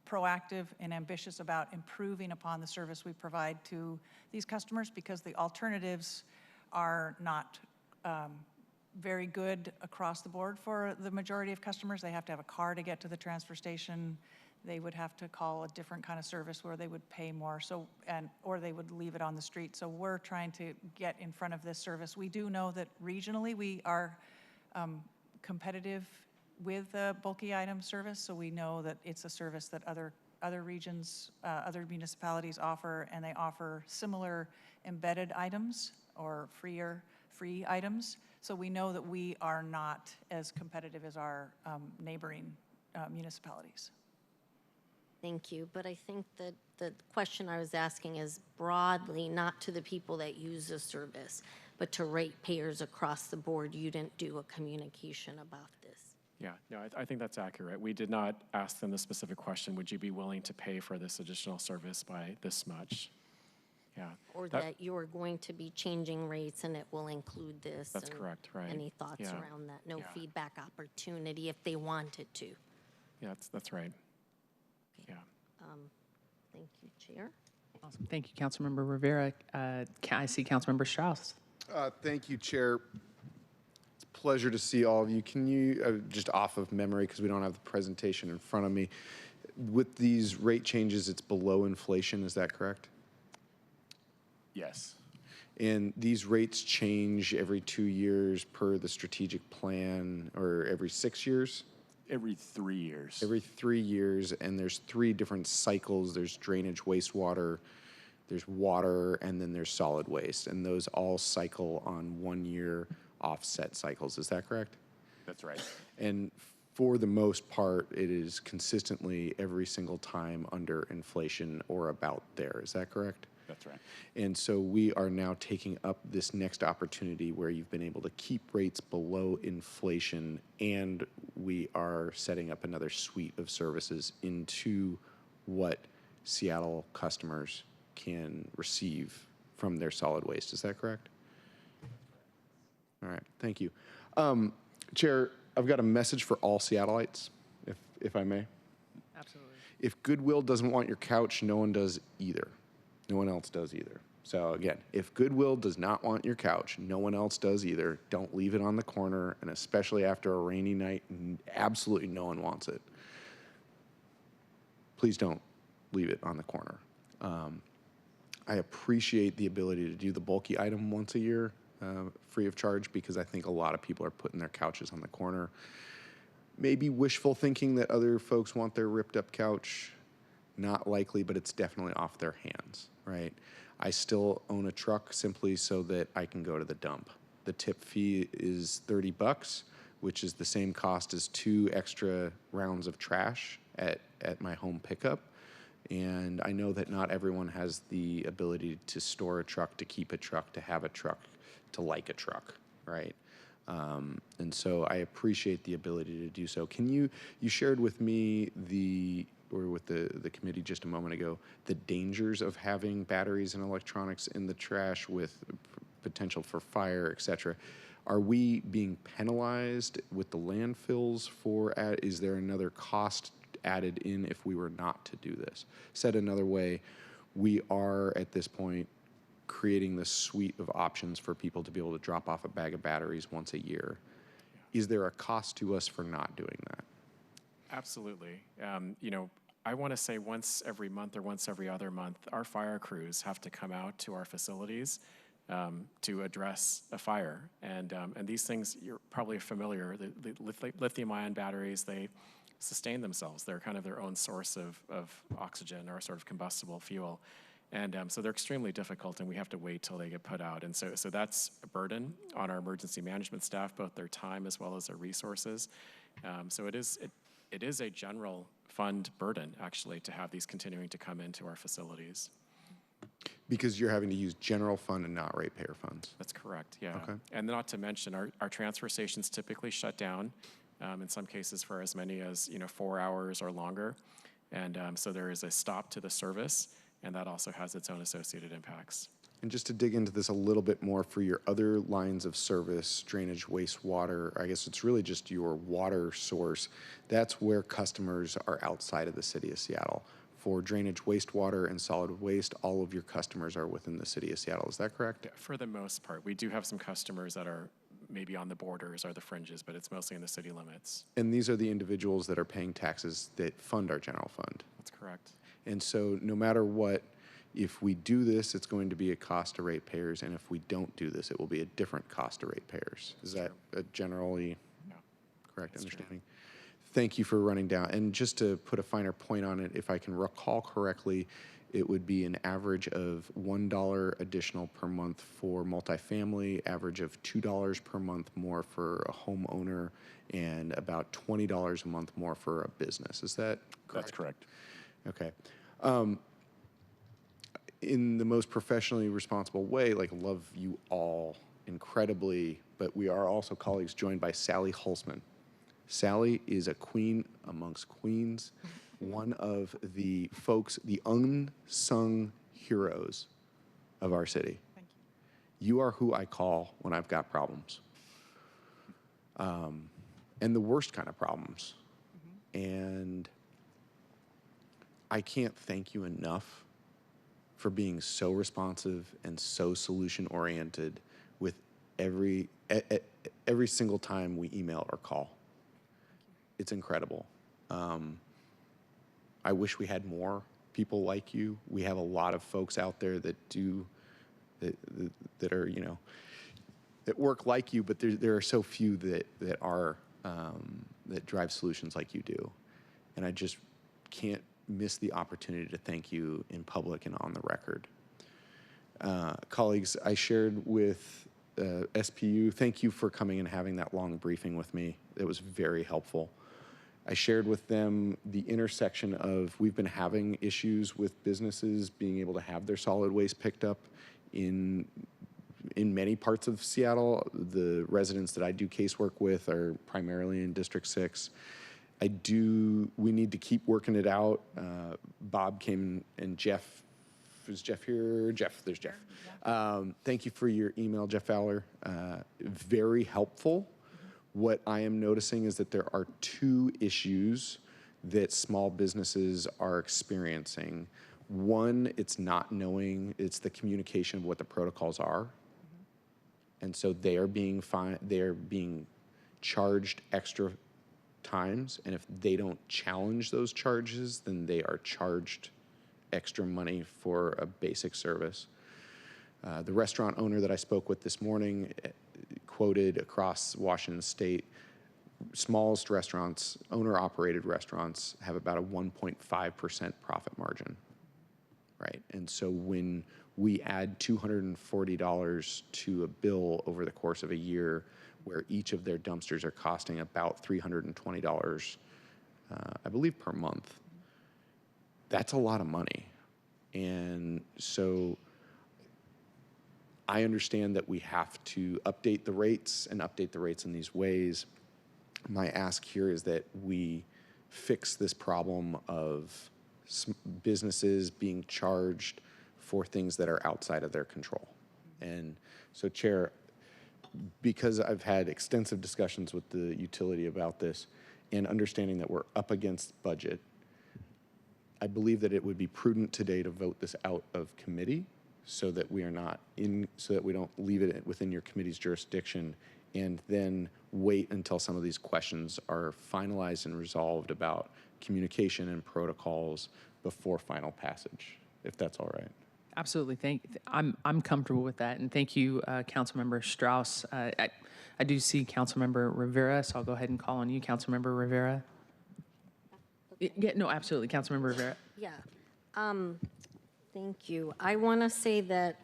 proactive and ambitious about improving upon the service we provide to these customers, because the alternatives are not very good across the board for the majority of customers. They have to have a car to get to the transfer station. They would have to call a different kind of service where they would pay more, or they would leave it on the street. So we're trying to get in front of this service. We do know that regionally we are competitive with the bulky item service, so we know that it's a service that other regions, other municipalities offer, and they offer similar embedded items or free items. So we know that we are not as competitive as our neighboring municipalities. Thank you, but I think that the question I was asking is broadly, not to the people that use the service, but to ratepayers across the board. You didn't do a communication about this. Yeah, no, I think that's accurate. We did not ask them the specific question, would you be willing to pay for this additional service by this much? Yeah. Or that you're going to be changing rates and it will include this. That's correct, right. Any thoughts Yeah. around that? No Yeah. feedback opportunity if they wanted to. Yeah, that's right. Okay. Yeah. Thank you, Chair. Awesome. Thank you, Councilmember Rivera. I see Councilmember Strauss. Thank you, Chair. It's a pleasure to see all of you. Can you, just off of memory, because we don't have the presentation in front of me, with these rate changes, it's below inflation, is that correct? Yes. And these rates change every 2 years per the strategic plan, or every 6 years? Every 3 years. Every 3 years, and there's 3 different cycles. There's drainage, wastewater, there's water, and then there's solid waste. And those all cycle on 1 year offset cycles. Is that correct? That's right. And for the most part, it is consistently every single time under inflation or about there. Is that correct? That's right. And so we are now taking up this next opportunity where you've been able to keep rates below inflation, and we are setting up another suite of services into what Seattle customers can receive from their solid waste. Is that correct? All right, thank you. Chair, I've got a message for all Seattleites, if I may. Absolutely. If Goodwill doesn't want your couch, no one does either. No one else does either. So again, if Goodwill does not want your couch, no one else does either. Don't leave it on the corner, and especially after a rainy night, absolutely no one wants it. Please don't leave it on the corner. I appreciate the ability to do the bulky item once a year, free of charge, because I think a lot of people are putting their couches on the corner. Maybe wishful thinking that other folks want their ripped up couch. Not likely, but it's definitely off their hands, right? I still own a truck simply so that I can go to the dump. The tip fee is $30, which is the same cost as 2 extra rounds of trash at my home pickup. And I know that not everyone has the ability to store a truck, to keep a truck, to have a truck, to like a truck, right? And so I appreciate the ability to do so. You shared with me were with the committee just a moment ago, the dangers of having batteries and electronics in the trash with potential for fire, et cetera. Are we being penalized with the landfills for, is there another cost added in if we were not to do this? Said another way, we are at this point creating this suite of options for people to be able to drop off a bag of batteries once a year. Is there a cost to us for not doing that? Absolutely. You know, I want to say once every month or once every other month, our fire crews have to come out to our facilities to address a fire. And these things, you're probably familiar, the lithium-ion batteries, they sustain themselves. They're kind of their own source of oxygen or sort of combustible fuel. And so they're extremely difficult, and we have to wait till they get put out. And so that's a burden on our emergency management staff, both their time as well as their resources. So it is a general fund burden, actually, to have these continuing to come into our facilities. Because you're having to use general fund and not ratepayer funds. That's correct, yeah. Okay. And not to mention, our transfer stations typically shut down, in some cases for as many as 4 hours or longer. And so there is a stop to the service, and that also has its own associated impacts. And just to dig into this a little bit more, for your other lines of service, drainage, wastewater, I guess it's really just your water source. That's where customers are outside of the city of Seattle. For drainage, wastewater, and solid waste, all of your customers are within the city of Seattle. Is that correct? Yeah, for the most part. We do have some customers that are maybe on the borders or the fringes, but it's mostly in the city limits. And these are the individuals that are paying taxes that fund our general fund. That's correct. And so no matter what, if we do this, it's going to be a cost to ratepayers, and if we don't do this, it will be a different cost to ratepayers. Is that a generally correct understanding? Thank you for running down. And just to put a finer point on it, if I can recall correctly, it would be an average of $1 additional per month for multifamily, average of $2 per month more for a homeowner, and about $20 a month more for a business. Is that correct? That's correct. Okay. In the most professionally responsible way, love you all incredibly, but we are also colleagues joined by Sally Hulsman. Sally is a queen amongst queens, one of the folks, the unsung heroes of our city. Thank you. You are who I call when I've got problems. And the worst kind of problems. And I can't thank you enough for being so responsive and so solution-oriented with every single time we email or call. It's incredible. I wish we had more people like you. We have a lot of folks out there that that are, that work like you, but there are so few that are that drive solutions like you do. And I just can't miss the opportunity to thank you in public and on the record. Colleagues, I shared with SPU, thank you for coming and having that long briefing with me. It was very helpful. I shared with them the intersection of, we've been having issues with businesses being able to have their solid waste picked up in many parts of Seattle. The residents that I do casework with are primarily in District 6. We need to keep working it out. Bob came and Jeff, is Jeff here? Jeff, there's Jeff. Thank you for your email, Jeff Fowler. Very helpful. What I am noticing is that there are two issues that small businesses are experiencing. One, it's not knowing, it's the communication of what the protocols are. And so they are being charged extra times, and if they don't challenge those charges, then they are charged extra money for a basic service. The restaurant owner that I spoke with this morning quoted across Washington State, smallest restaurants, owner-operated restaurants, have about a 1.5% profit margin, right? And so when we add $240 to a bill over the course of a year, where each of their dumpsters are costing about $320, I believe, per month, that's a lot of money. And so I understand that we have to update the rates and update the rates in these ways. My ask here is that we fix this problem of businesses being charged for things that are outside of their control. And so, Chair, because I've had extensive discussions with the utility about this and understanding that we're up against budget, I believe that it would be prudent today to vote this out of committee so that we are not in, so that we don't leave it within your committee's jurisdiction and then wait until some of these questions are finalized and resolved about communication and protocols before final passage, if that's all right. Absolutely. I'm comfortable with that, and thank you, Councilmember Strauss. I do see Councilmember Rivera, so I'll go ahead and call on you, Councilmember Rivera. Yeah, no, absolutely, Councilmember Rivera. Yeah. Thank you. I want to say that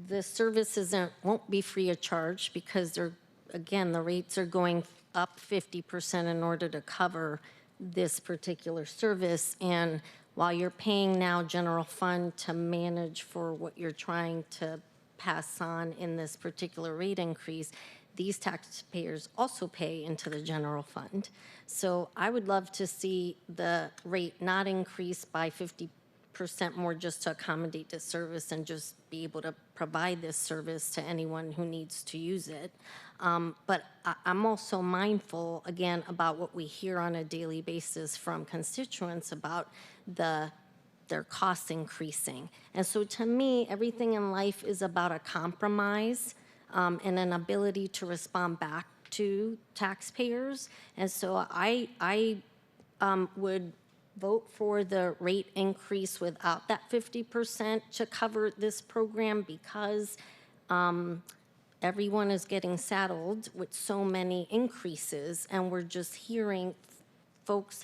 the services won't be free of charge because they're, again, the rates are going up 50% in order to cover this particular service. And while you're paying now general fund to manage for what you're trying to pass on in this particular rate increase, these taxpayers also pay into the general fund. So I would love to see the rate not increase by 50% more just to accommodate this service and just be able to provide this service to anyone who needs to use it. But I'm also mindful, again, about what we hear on a daily basis from constituents about their costs increasing. And so to me, everything in life is about a compromise and an ability to respond back to taxpayers. And so I would vote for the rate increase without that 50% to cover this program because everyone is getting saddled with so many increases, and we're just hearing folks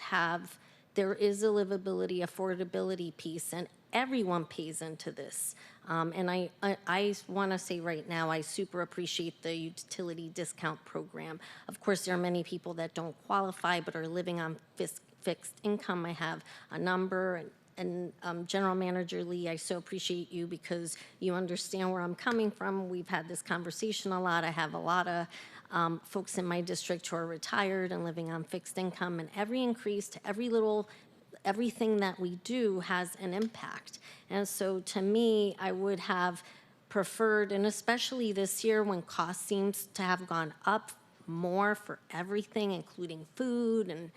there is a livability, affordability piece, and everyone pays into this. And I want to say right now, I super appreciate the utility discount program. Of course, there are many people that don't qualify but are living on fixed income. I have a number, and General Manager Lee, I so appreciate you because you understand where I'm coming from. We've had this conversation a lot. I have a lot of folks in my district who are retired and living on fixed income, and every increase to everything that we do has an impact. And so to me, I would have preferred, and especially this year when cost seems to have gone up more for everything, including food and,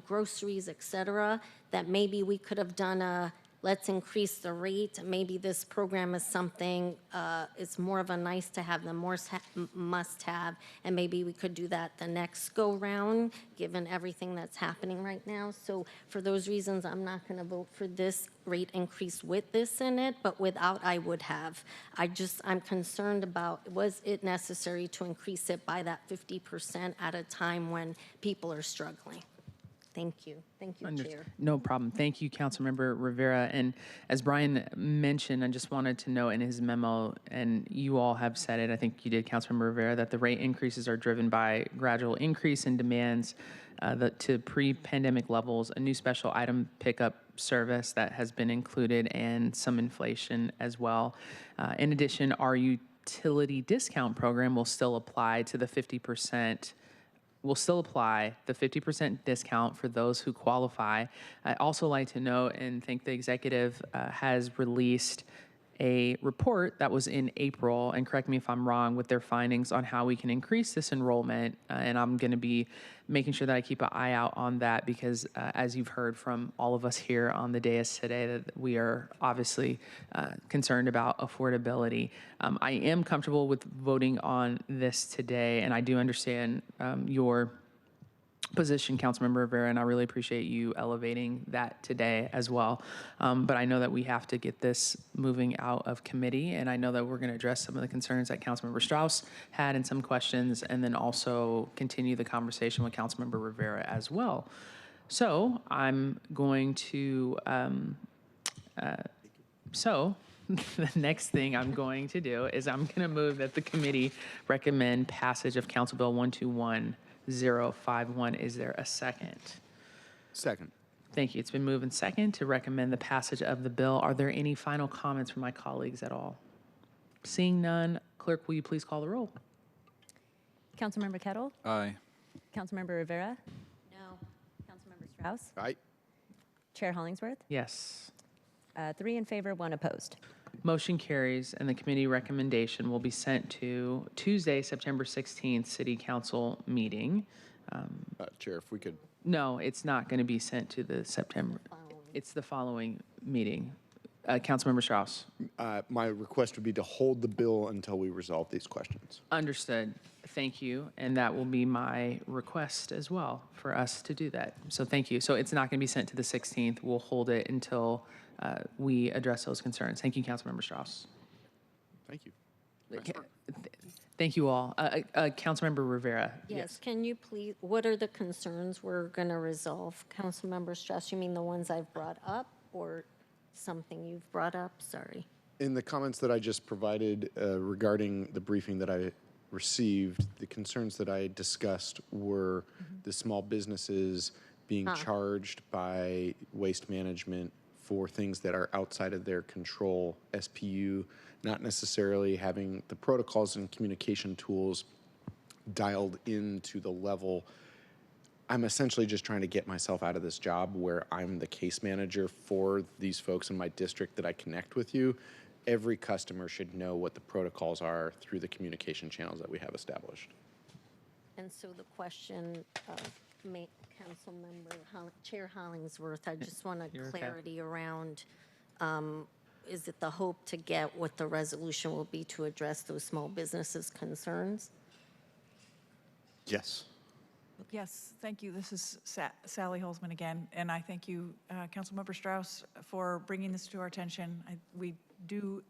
groceries, et cetera, that maybe we could have done let's increase the rate. Maybe this program is something, it's more of a nice to have than more must have, and maybe we could do that the next go round, given everything that's happening right now. So for those reasons, I'm not going to vote for this rate increase with this in it, but without I would have. I'm concerned about, was it necessary to increase it by that 50% at a time when people are struggling? Thank you. Thank you, Chair. No problem. Thank you, Councilmember Rivera. And as Brian mentioned, I just wanted to note in his memo, and you all have said it, I think you did, Councilmember Rivera, that the rate increases are driven by gradual increase in demands to pre-pandemic levels, a new special item pickup service that has been included, and some inflation as well. In addition, our utility discount program will still apply to the 50%. Will still apply the 50% discount for those who qualify. I'd also like to note and thank the executive has released a report that was in April, and correct me if I'm wrong, with their findings on how we can increase this enrollment. And I'm going to be making sure that I keep an eye out on that because as you've heard from all of us here on the dais today, that we are obviously concerned about affordability. I am comfortable with voting on this today, and I do understand your position, Councilmember Rivera, and I really appreciate you elevating that today as well. But I know that we have to get this moving out of committee, and I know that we're going to address some of the concerns that Councilmember Strauss had and some questions, and then also continue the conversation with Councilmember Rivera as well. So I'm going to, the next thing I'm going to do is I'm going to move that the committee recommend passage of Council Bill 121051. Is there a second? Second. Thank you. It's been moved and second to recommend the passage of the bill. Are there any final comments from my colleagues at all? Seeing none, clerk, will you please call the roll? Councilmember Kettle? Aye. Councilmember Rivera? No. Councilmember Strauss? Aye. Chair Hollingsworth? Yes. 3 in favor, 1 opposed. Motion carries, and the committee recommendation will be sent to Tuesday, September 16th, City Council meeting. Chair, if we could, No, it's not going to be sent to the September. It's the following meeting. Councilmember Strauss. my request would be to hold the bill until we resolve these questions. Understood. Thank you. And that will be my request as well for us to do that. So thank you. So it's not going to be sent to the 16th. We'll hold it until we address those concerns. Thank you, Councilmember Strauss. Thank you. Thank you all. Councilmember Rivera. Yes, can you please, what are the concerns we're going to resolve? Councilmember Strauss, you mean the ones I've brought up or something you've brought up? Sorry. In the comments that I just provided regarding the briefing that I received, the concerns that I discussed were the small businesses being charged by Waste Management for things that are outside of their control, SPU, not necessarily having the protocols and communication tools dialed into the level. I'm essentially just trying to get myself out of this job where I'm the case manager for these folks in my district that I connect with you. Every customer should know what the protocols are through the communication channels that we have established. And so the question of Chair Hollingsworth, I just want a clarity around, is it the hope to get what the resolution will be to address those small businesses' concerns? Yes. Yes, thank you. This is Sally Holzman again, and I thank you, Councilmember Strauss, for bringing this to our attention. We do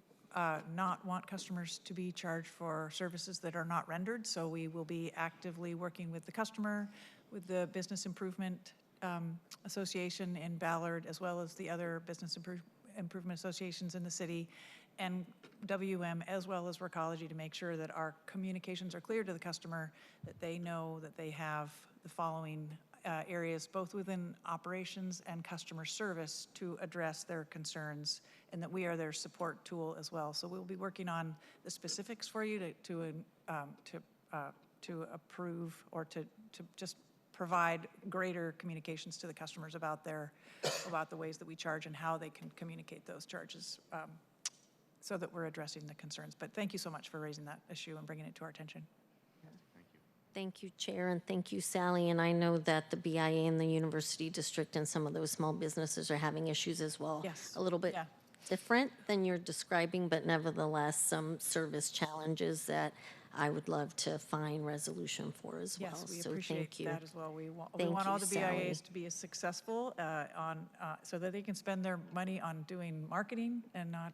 not want customers to be charged for services that are not rendered, so we will be actively working with the customer, with the Business Improvement Association in Ballard, as well as the other business improvement associations in the city, and WM, as well as Recology, to make sure that our communications are clear to the customer, that they know that they have the following areas, both within operations and customer service, to address their concerns, and that we are their support tool as well. So we'll be working on the specifics for you to approve or to just provide greater communications to the customers about the ways that we charge and how they can communicate those charges, so that we're addressing the concerns. But thank you so much for raising that issue and bringing it to our attention. Thank you, Chair, and thank you, Sally. And I know that the BIA and the University District and some of those small businesses are having issues as well. Yes. A little bit different than you're describing, but nevertheless, some service challenges that I would love to find resolution for as well. Yes, we so appreciate thank you. that as well. We want Thank all you, the BIAs Sally. to be as successful so that they can spend their money on doing marketing and not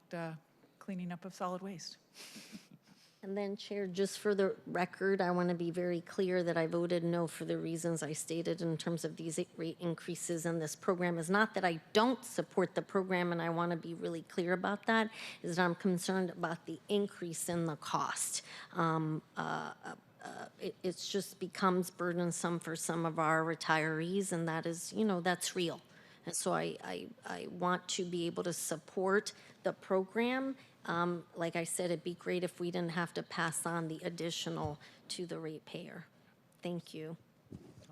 cleaning up of solid waste. And then, Chair, just for the record, I want to be very clear that I voted no for the reasons I stated in terms of these rate increases in this program. Is not that I don't support the program, and I want to be really clear about that, is that I'm concerned about the increase in the cost. It just becomes burdensome for some of our retirees, and that is, that's real. And so I want to be able to support the program. Like I said, it'd be great if we didn't have to pass on the additional to the ratepayer. Thank you.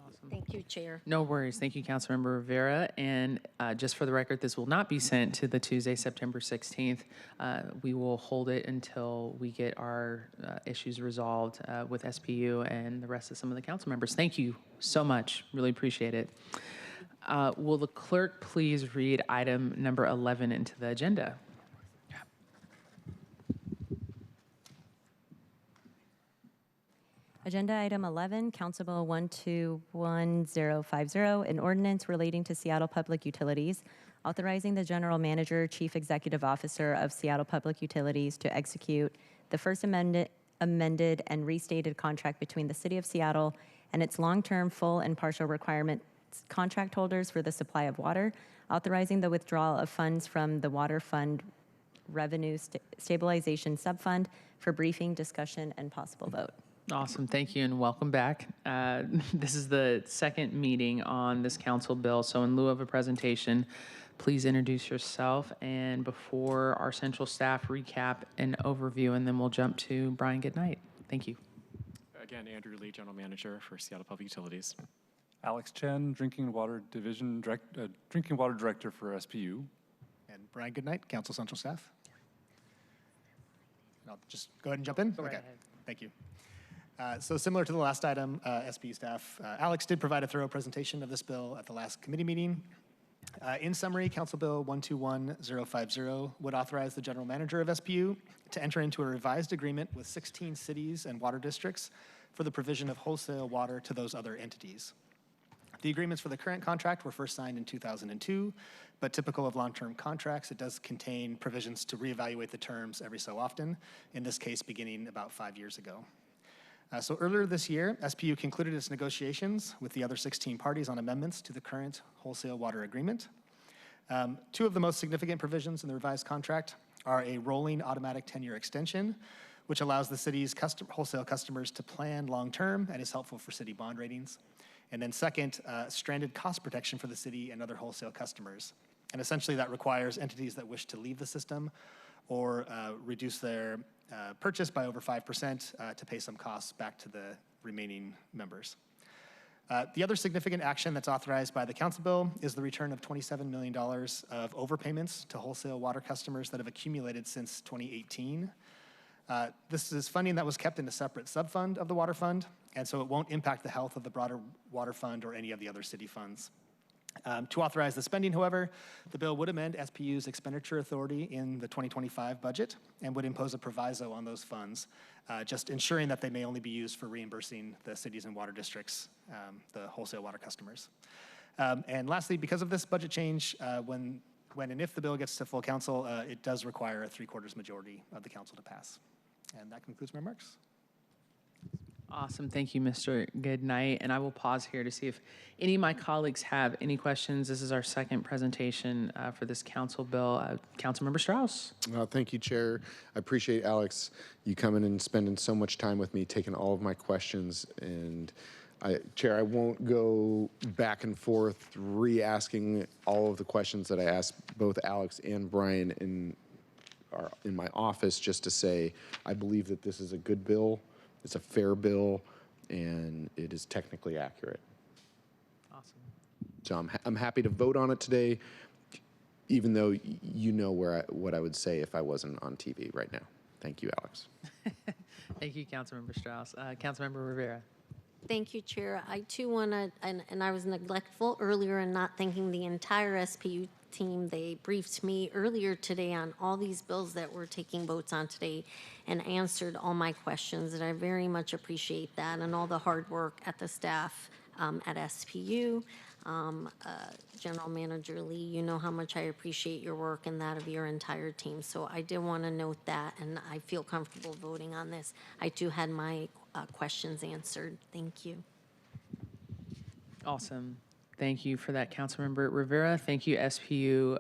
Awesome. Thank you, Chair. No worries. Thank you, Councilmember Rivera. And just for the record, this will not be sent to the Tuesday, September 16th. We will hold it until we get our issues resolved with SPU and the rest of some of the council members. Thank you so much. Really appreciate it. Will the clerk please read item number 11 into the agenda? Agenda item 11, Council Bill 121050, an ordinance relating to Seattle Public Utilities, authorizing the General Manager, Chief Executive Officer of Seattle Public Utilities to execute the first amended and restated contract between the City of Seattle and its long-term full and partial requirements contract holders for the supply of water, authorizing the withdrawal of funds from the Water Fund Revenue Stabilization Subfund for briefing, discussion, and possible vote. Awesome. Thank you and welcome back. This is the second meeting on this council bill. So in lieu of a presentation, please introduce yourself and before our central staff recap and overview, and then we'll jump to Brian Goodnight. Thank you. Again, Andrew Lee, General Manager for Seattle Public Utilities. Alex Chen, Drinking Water Director for SPU. And Brian Goodnight, Council Central Staff. And I'll just go ahead and jump in. Go right Okay, ahead. thank you. So similar to the last item, SPU staff, Alex did provide a thorough presentation of this bill at the last committee meeting. In summary, Council Bill 121050 would authorize the general manager of SPU to enter into a revised agreement with 16 cities and water districts for the provision of wholesale water to those other entities. The agreements for the current contract were first signed in 2002, but typical of long-term contracts, it does contain provisions to reevaluate the terms every so often, in this case beginning about 5 years ago. So earlier this year, SPU concluded its negotiations with the other 16 parties on amendments to the current wholesale water agreement. Two of the most significant provisions in the revised contract are a rolling automatic 10-year extension, which allows the city's wholesale customers to plan long-term and is helpful for city bond ratings. And then second, stranded cost protection for the city and other wholesale customers. And essentially that requires entities that wish to leave the system or reduce their purchase by over 5% to pay some costs back to the remaining members. The other significant action that's authorized by the council bill is the return of $27 million of overpayments to wholesale water customers that have accumulated since 2018. This is funding that was kept in a separate subfund of the water fund, and so it won't impact the health of the broader water fund or any of the other city funds. To authorize the spending, however, the bill would amend SPU's expenditure authority in the 2025 budget and would impose a proviso on those funds, just ensuring that they may only be used for reimbursing the cities and water districts, the wholesale water customers. And lastly, because of this budget change, when and if the bill gets to full council, it does require a 3/4 majority of the council to pass. And that concludes my remarks. Awesome. Thank you, Mr. Goodnight. And I will pause here to see if any of my colleagues have any questions. This is our second presentation for this council bill. Councilmember Strauss. Thank you, Chair. I appreciate, Alex, you coming and spending so much time with me, taking all of my questions. And Chair, I won't go back and forth re-asking all of the questions that I asked both Alex and Brian in my office, just to say I believe that this is a good bill. It's a fair bill, and it is technically accurate. Awesome. So I'm happy to vote on it today, even though you know what I would say if I wasn't on TV right now. Thank you, Alex. Thank you, Councilmember Strauss. Councilmember Rivera. Thank you, Chair. I too want to, and I was neglectful earlier in not thanking the entire SPU team. They briefed me earlier today on all these bills that we're taking votes on today and answered all my questions, and I very much appreciate that and all the hard work at the staff at SPU. General Manager Lee, you know how much I appreciate your work and that of your entire team. So I did want to note that, and I feel comfortable voting on this. I too had my questions answered. Thank you. Awesome. Thank you for that, Councilmember Rivera. Thank you, SPU,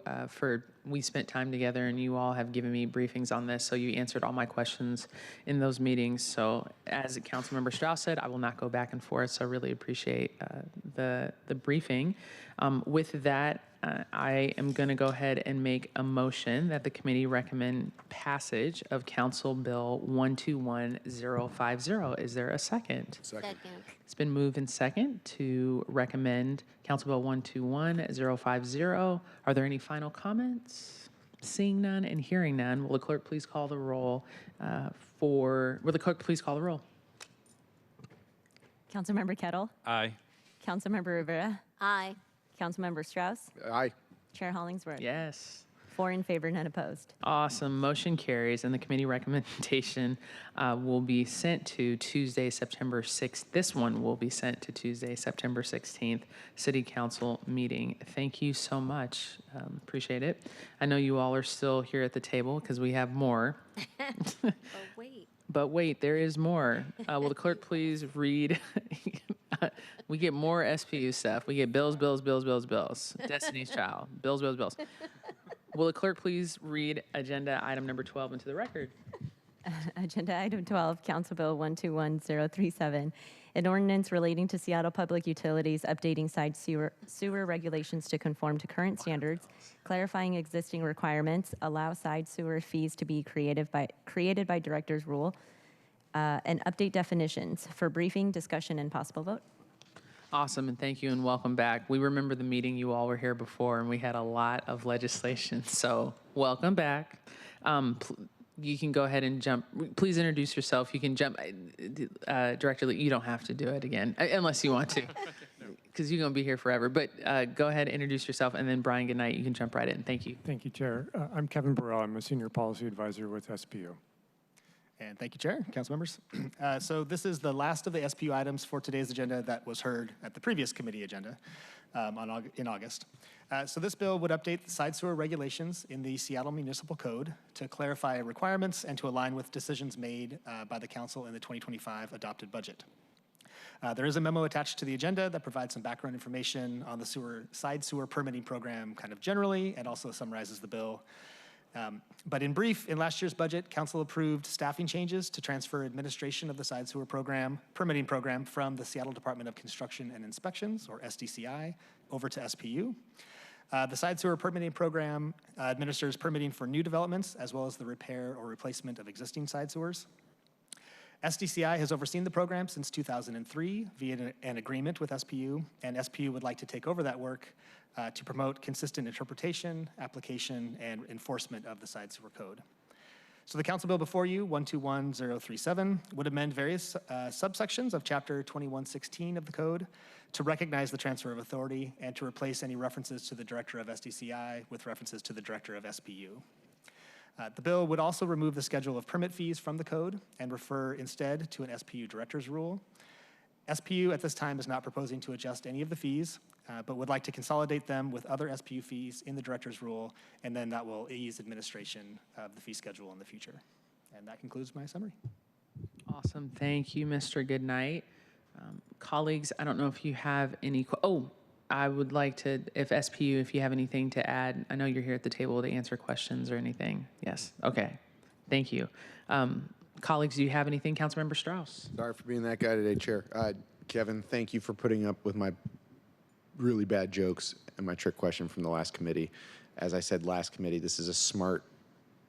we spent time together and you all have given me briefings on this, so you answered all my questions in those meetings. So as Councilmember Strauss said, I will not go back and forth, so I really appreciate the briefing. With that, I am going to go ahead and make a motion that the committee recommend passage of Council Bill 121050. Is there a second? Second. It's been moved and second to recommend Council Bill 121050. Are there any final comments? Seeing none and hearing none, will the clerk please call the roll will the clerk please call the roll? Councilmember Kettle? Aye. Councilmember Rivera? Aye. Councilmember Strauss? Aye. Chair Hollingsworth? Yes. 4 in favor, none opposed. Awesome. Motion carries, and the committee recommendation will be sent to Tuesday, September 6th. This one will be sent to Tuesday, September 16th, City Council meeting. Thank you so much. Appreciate it. I know you all are still here at the table because we have more. But wait. But wait, there is more. Will the clerk please read? We get more SPU stuff. We get bills, bills, bills, bills, bills. Destiny's Child. Bills, bills, bills. Will the clerk please read agenda item number 12 into the record? Agenda item 12, Council Bill 121037, an ordinance relating to Seattle Public Utilities updating side sewer regulations to conform to current standards, clarifying existing requirements, allow side sewer fees to be created by director's rule, and update definitions. For briefing, discussion, and possible vote. Awesome, and thank you, and welcome back. We remember the meeting, you all were here before, and we had a lot of legislation, so welcome back. You can go ahead and jump, please introduce yourself. You can jump, Director Lee, you don't have to do it again, unless you want to, because you're gonna be here forever, but go ahead, introduce yourself, and then Brian, good night, you can jump right in, thank you. Thank you, Chair. I'm Kevin Burrell. I'm a Senior Policy Advisor with SPU. And thank you, Chair, council members. So this is the last of the SPU items for today's agenda that was heard at the previous committee agenda in August. So this bill would update the side sewer regulations in the Seattle Municipal Code to clarify requirements and to align with decisions made by the council in the 2025 adopted budget. There is a memo attached to the agenda that provides some background information on the side sewer permitting program kind of generally, and also summarizes the bill. But in brief, in last year's budget, council approved staffing changes to transfer administration of the side sewer permitting program from the Seattle Department of Construction and Inspections, or SDCI, over to SPU. The side sewer permitting program administers permitting for new developments, as well as the repair or replacement of existing side sewers. SDCI has overseen the program since 2003 via an agreement with SPU, and SPU would like to take over that work to promote consistent interpretation, application, and enforcement of the side sewer code. So the council bill before you, 121037, would amend various subsections of chapter 2116 of the code to recognize the transfer of authority and to replace any references to the director of SDCI with references to the director of SPU. The bill would also remove the schedule of permit fees from the code and refer instead to an SPU director's rule. SPU at this time is not proposing to adjust any of the fees, but would like to consolidate them with other SPU fees in the director's rule, and then that will ease administration of the fee schedule in the future. And that concludes my summary. Awesome, thank you, Mr. Goodnight. Colleagues, I don't know if you have any, I would like to, if SPU, if you have anything to add, I know you're here at the table to answer questions or anything. Yes, okay, thank you. Colleagues, do you have anything? Councilmember Strauss. Sorry for being that guy today, Chair. Kevin, thank you for putting up with my really bad jokes and my trick question from the last committee. As I said last committee, this is a smart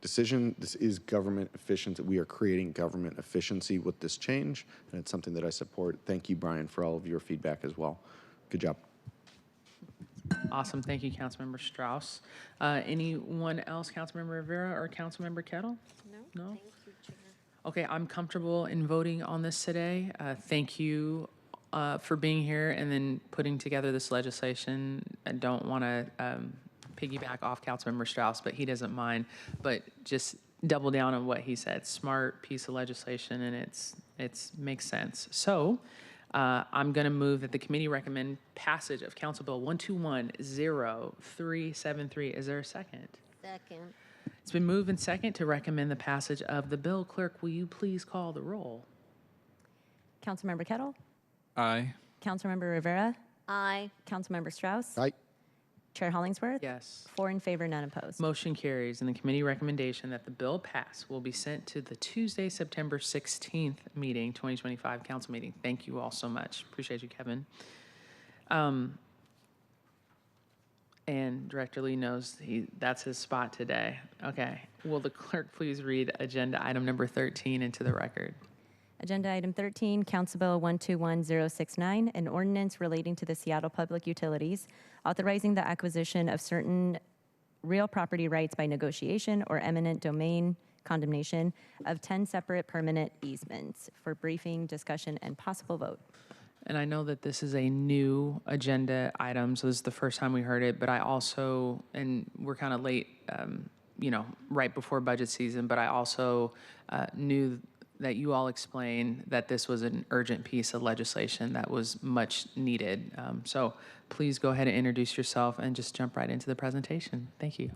decision. This is government efficiency. We are creating government efficiency with this change, and it's something that I support. Thank you, Brian, for all of your feedback as well. Good job. Awesome, thank you, Councilmember Strauss. Anyone else, Councilmember Rivera or Councilmember Kettle? No? Thank you, Chair. Okay, I'm comfortable in voting on this today. Thank you for being here and then putting together this legislation. I don't want to piggyback off Councilmember Strauss, but he doesn't mind. But just double down on what he said. Smart piece of legislation, and it makes sense. So I'm going to move that the committee recommend passage of Council Bill 1210-373. Is there a second? Second. It's been moved and second to recommend the passage of the bill. Clerk, will you please call the roll? Councilmember Kettle? Aye. Councilmember Rivera? Aye. Councilmember Strauss? Aye. Chair Hollingsworth? Yes. 4 in favor, none opposed. Motion carries, and the committee recommendation that the bill pass will be sent to the Tuesday, September 16th meeting, 2025 council meeting. Thank you all so much. Appreciate you, Kevin. And Director Lee knows that's his spot today. Okay. Will the clerk please read agenda item number 13 into the record? Agenda item 13, Council Bill 121069, an ordinance relating to the Seattle Public Utilities, authorizing the acquisition of certain real property rights by negotiation or eminent domain condemnation of 10 separate permanent easements for briefing, discussion, and possible vote. And I know that this is a new agenda item, so this is the first time we heard it, but I also, and we're kind of late, right before budget season, but I also knew that you all explained that this was an urgent piece of legislation that was much needed. So please go ahead and introduce yourself and just jump right into the presentation. Thank you.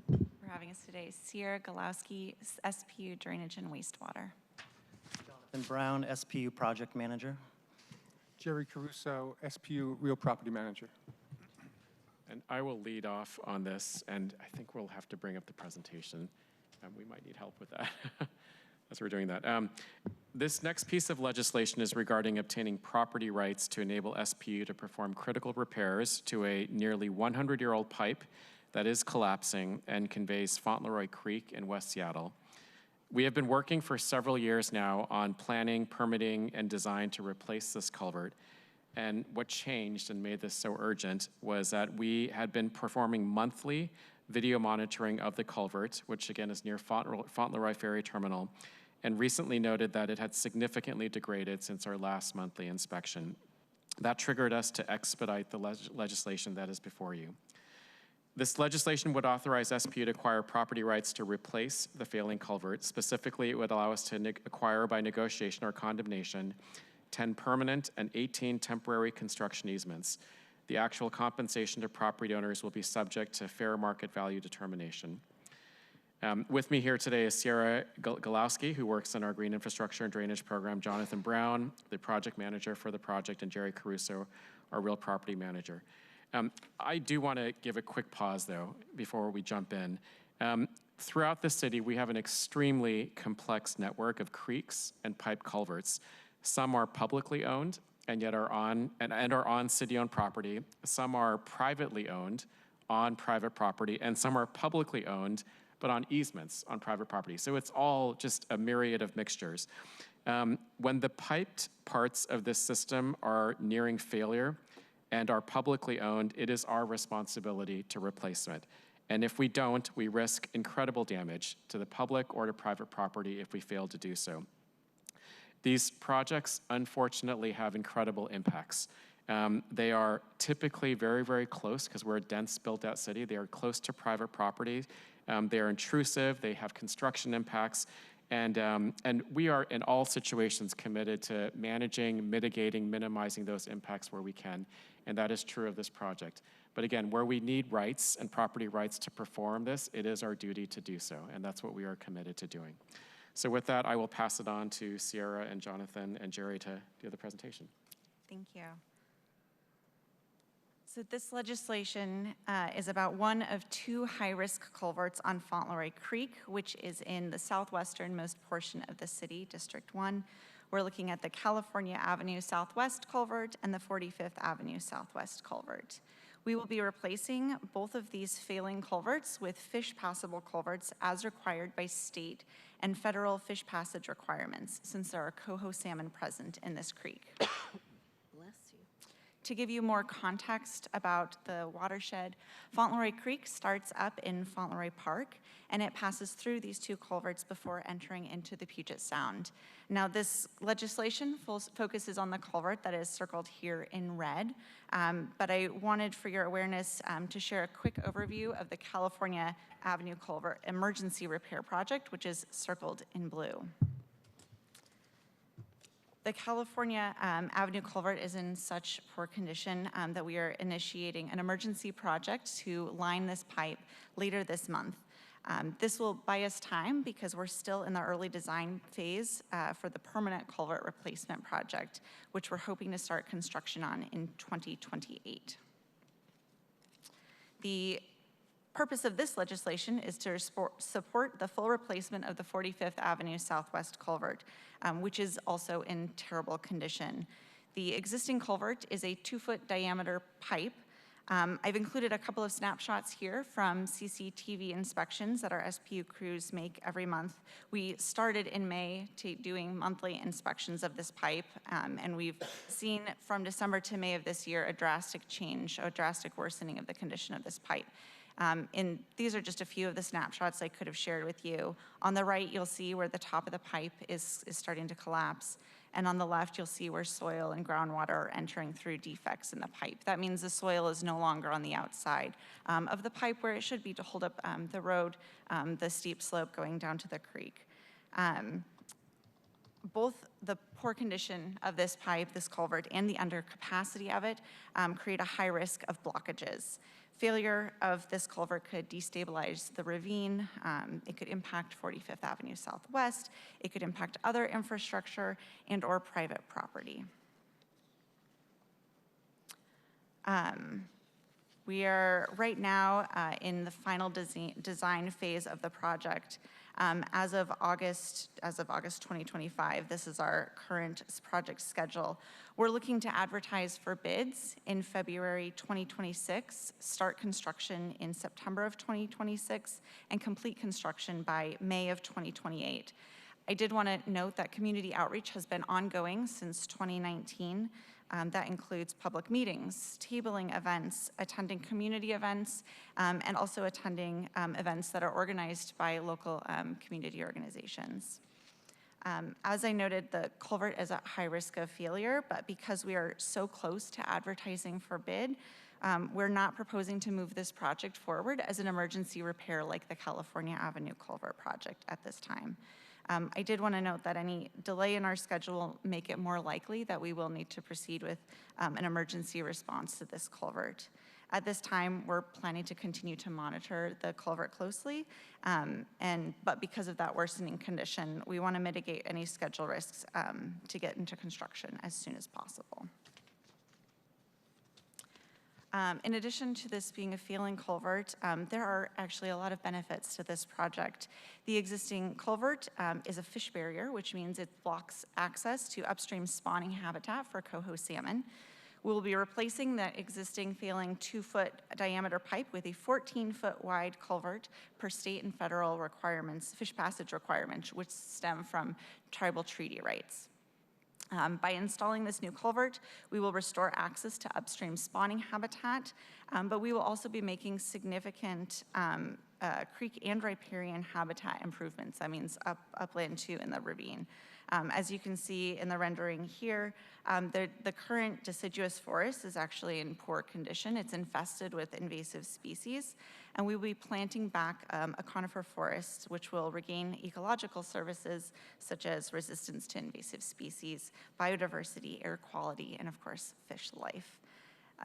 For having us today. Sierra Galowski, SPU Drainage and Wastewater. Jonathan Brown, SPU Project Manager. Jerry Caruso, SPU Real Property Manager. And I will lead off on this, and I think we'll have to bring up the presentation. We might need help with that as we're doing that. This next piece of legislation is regarding obtaining property rights to enable SPU to perform critical repairs to a nearly 100-year-old pipe that is collapsing and conveys Fauntleroy Creek in West Seattle. We have been working for several years now on planning, permitting, and design to replace this culvert. And what changed and made this so urgent was that we had been performing monthly video monitoring of the culvert, which again is near Fauntleroy Ferry Terminal, and recently noted that it had significantly degraded since our last monthly inspection. That triggered us to expedite the legislation that is before you. This legislation would authorize SPU to acquire property rights to replace the failing culvert. Specifically, it would allow us to acquire by negotiation or condemnation 10 permanent and 18 temporary construction easements. The actual compensation to property owners will be subject to fair market value determination. With me here today is Sierra Galowski, who works in our Green Infrastructure and Drainage Program, Jonathan Brown, the project manager for the project, and Jerry Caruso, our real property manager. I do want to give a quick pause, though, before we jump in. Throughout the city, we have an extremely complex network of creeks and pipe culverts. Some are publicly owned and yet are on city-owned property. Some are privately owned on private property, and some are publicly owned but on easements on private property. So it's all just a myriad of mixtures. When the piped parts of this system are nearing failure and are publicly owned, it is our responsibility to replace it. And if we don't, we risk incredible damage to the public or to private property if we fail to do so. These projects, unfortunately, have incredible impacts. They are typically very, very close, because we're a dense built-out city. They are close to private property. They are intrusive. They have construction impacts. And we are, in all situations, committed to managing, mitigating, minimizing those impacts where we can. And that is true of this project. But again, where we need rights and property rights to perform this, it is our duty to do so. And that's what we are committed to doing. So with that, I will pass it on to Sierra and Jonathan and Jerry to do the presentation. Thank you. So this legislation is about one of two high-risk culverts on Fauntleroy Creek, which is in the southwesternmost portion of the city, District 1. We're looking at the California Avenue Southwest culvert and the 45th Avenue Southwest culvert. We will be replacing both of these failing culverts with fish passable culverts as required by state and federal fish passage requirements, since there are coho salmon present in this creek. To give you more context about the watershed, Fauntleroy Creek starts up in Fauntleroy Park, and it passes through these two culverts before entering into the Puget Sound. Now, this legislation focuses on the culvert that is circled here in red, but I wanted, for your awareness, to share a quick overview of the California Avenue Culvert Emergency Repair Project, which is circled in blue. The California Avenue culvert is in such poor condition that we are initiating an emergency project to line this pipe later this month. This will buy us time because we're still in the early design phase for the permanent culvert replacement project, which we're hoping to start construction on in 2028. The purpose of this legislation is to support the full replacement of the 45th Avenue Southwest culvert, which is also in terrible condition. The existing culvert is a 2-foot diameter pipe. I've included a couple of snapshots here from CCTV inspections that our SPU crews make every month. We started in May doing monthly inspections of this pipe, and we've seen from December to May of this year a drastic change, a drastic worsening of the condition of this pipe. And these are just a few of the snapshots I could have shared with you. On the right, you'll see where the top of the pipe is starting to collapse. And on the left, you'll see where soil and groundwater are entering through defects in the pipe. That means the soil is no longer on the outside of the pipe where it should be to hold up the road, the steep slope going down to the creek. Both the poor condition of this pipe, this culvert, and the undercapacity of it create a high risk of blockages. Failure of this culvert could destabilize the ravine. It could impact 45th Avenue Southwest. It could impact other infrastructure and or private property. We are right now in the final design phase of the project. As of August 2025, this is our current project schedule. We're looking to advertise for bids in February 2026, start construction in September of 2026, and complete construction by May of 2028. I did want to note that community outreach has been ongoing since 2019. That includes public meetings, tabling events, attending community events, and also attending events that are organized by local community organizations. As I noted, the culvert is at high risk of failure, but because we are so close to advertising for bid, we're not proposing to move this project forward as an emergency repair like the California Avenue Culvert project at this time. I did want to note that any delay in our schedule will make it more likely that we will need to proceed with an emergency response to this culvert. At this time, we're planning to continue to monitor the culvert closely, but because of that worsening condition, we want to mitigate any schedule risks to get into construction as soon as possible. In addition to this being a failing culvert, there are actually a lot of benefits to this project. The existing culvert is a fish barrier, which means it blocks access to upstream spawning habitat for coho salmon. We'll be replacing the existing failing 2-foot diameter pipe with a 14-foot wide culvert per state and federal requirements, fish passage requirements, which stem from tribal treaty rights. By installing this new culvert, we will restore access to upstream spawning habitat, but we will also be making significant creek and riparian habitat improvements. That means upland too in the ravine. As you can see in the rendering here, the current deciduous forest is actually in poor condition. It's infested with invasive species, and we will be planting back a conifer forest, which will regain ecological services such as resistance to invasive species, biodiversity, air quality, and of course, fish life.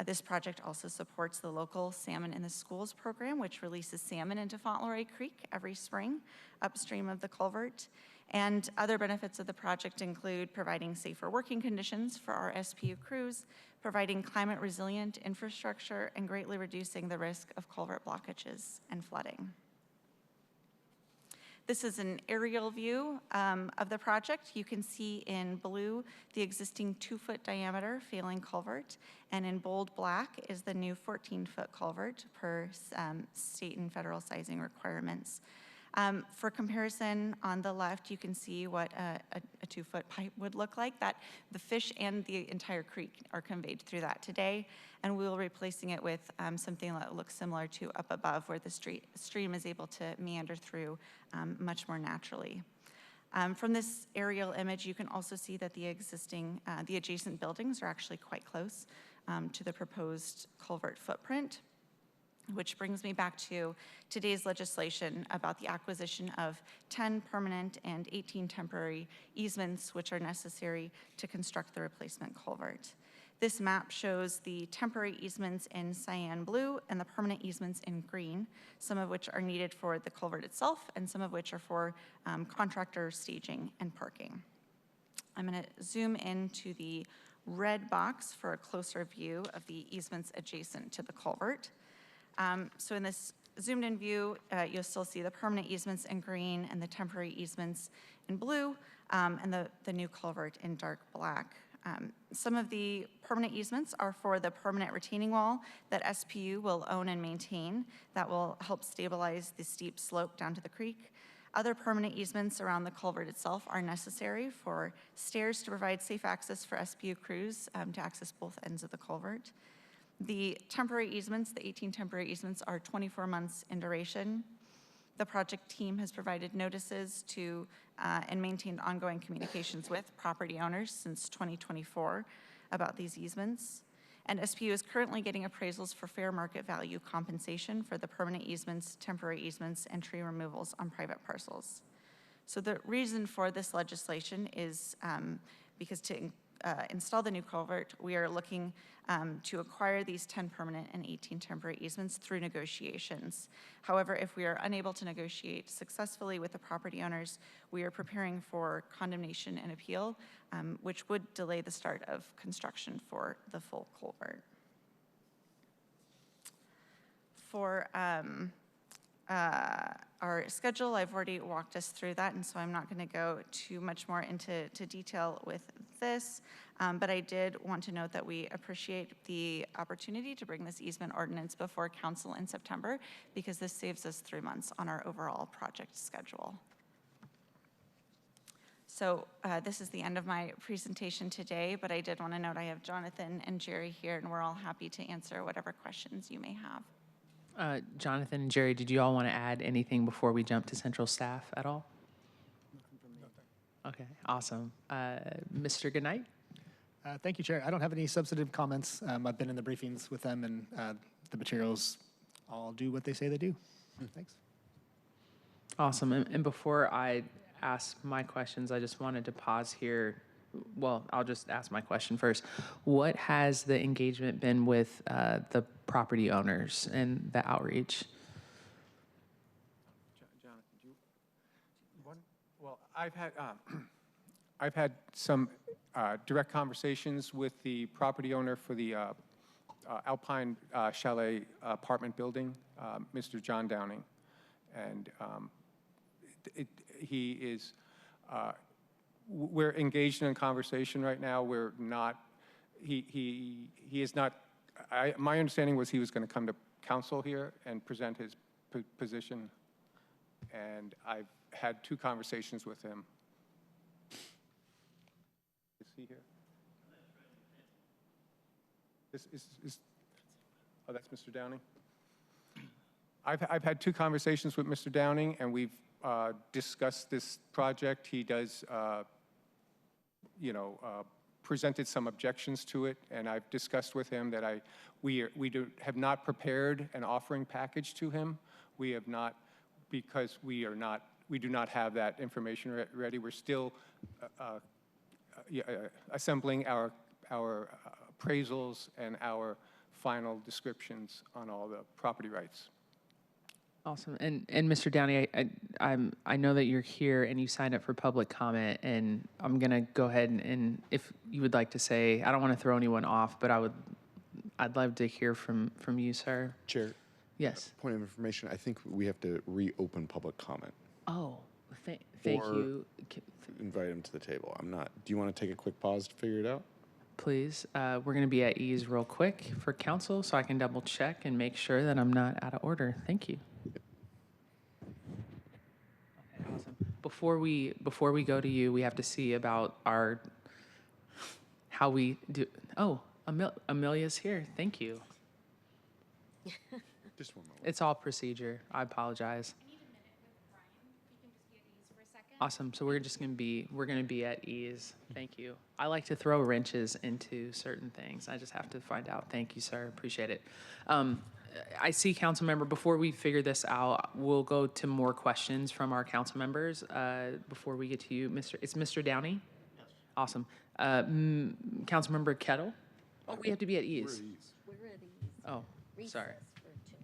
This project also supports the local Salmon in the Schools program, which releases salmon into Fauntleroy Creek every spring upstream of the culvert. And other benefits of the project include providing safer working conditions for our SPU crews, providing climate resilient infrastructure, and greatly reducing the risk of culvert blockages and flooding. This is an aerial view of the project. You can see in blue the existing 2-foot diameter failing culvert, and in bold black is the new 14-foot culvert per state and federal sizing requirements. For comparison, on the left, you can see what a 2-foot pipe would look like. That the fish and the entire creek are conveyed through that today, and we will be replacing it with something that looks similar to up above, where the stream is able to meander through much more naturally. From this aerial image, you can also see that the adjacent buildings are actually quite close to the proposed culvert footprint. Which brings me back to today's legislation about the acquisition of 10 permanent and 18 temporary easements, which are necessary to construct the replacement culvert. This map shows the temporary easements in cyan blue and the permanent easements in green, some of which are needed for the culvert itself and some of which are for contractor staging and parking. I'm going to zoom into the red box for a closer view of the easements adjacent to the culvert. So in this zoomed in view, you'll still see the permanent easements in green and the temporary easements in blue, and the new culvert in dark black. Some of the permanent easements are for the permanent retaining wall that SPU will own and maintain. That will help stabilize the steep slope down to the creek. Other permanent easements around the culvert itself are necessary for stairs to provide safe access for SPU crews to access both ends of the culvert. The temporary easements, the 18 temporary easements, are 24 months in duration. The project team has provided notices to and maintained ongoing communications with property owners since 2024 about these easements. And SPU is currently getting appraisals for fair market value compensation for the permanent easements, temporary easements, and tree removals on private parcels. So the reason for this legislation is because to install the new culvert, we are looking to acquire these 10 permanent and 18 temporary easements through negotiations. However, if we are unable to negotiate successfully with the property owners, we are preparing for condemnation and appeal, which would delay the start of construction for the full culvert. For our schedule, I've already walked us through that, and so I'm not going to go too much more into detail with this, but I did want to note that we appreciate the opportunity to bring this easement ordinance before council in September, because this saves us 3 months on our overall project schedule. So this is the end of my presentation today, but I did want to note I have Jonathan and Jerry here, and we're all happy to answer whatever questions you may have. Jonathan and Jerry, did you all want to add anything before we jump to central staff at all? Okay, awesome. Mr. Goodnight? Thank you, Chair. I don't have any substantive comments. I've been in the briefings with them, and the materials all do what they say they do. Thanks. Awesome. And before I ask my questions, I just wanted to pause here. Well, I'll just ask my question first. What has the engagement been with the property owners and the outreach? Jonathan, do you want? Well, I've had some direct conversations with the property owner for the Alpine Chalet apartment building, Mr. John Downing, and he is. We're engaged in a conversation right now. We're not. He is not. My understanding was he was going to come to council here and present his position, and I've had 2 conversations with him. Is he here? Oh, that's Mr. Downing. I've had 2 conversations with Mr. Downing, and we've discussed this project. He does, presented some objections to it, and I've discussed with him that we have not prepared an offering package to him. We have not, because we do not have that information ready. We're still assembling our appraisals and our final descriptions on all the property rights. Awesome. And Mr. Downey, I know that you're here and you signed up for public comment, and I'm going to go ahead and if you would like to say, I don't want to throw anyone off, but I'd love to hear from you, sir. Chair. Yes. Point of information, I think we have to reopen public comment. Oh, thank you. Invite him to the table. I'm not. Do you want to take a quick pause to figure it out? Please. We're going to be at ease real quick for council so I can double check and make sure that I'm not out of order. Thank you. Okay, awesome. Before we go to you, we have to see about how we do. Oh, Amelia's here. Thank you. Just one moment. It's all procedure. I apologize. Awesome. So we're going to be at ease. Thank you. I like to throw wrenches into certain things. I just have to find out. Thank you, sir. Appreciate it. I see, council member, before we figure this out, we'll go to more questions from our council members before we get to you. It's Mr. Downey? Yes. Awesome. Council member Kettle? Oh, we have to be at ease. We're at ease. Oh, sorry. Recess for 2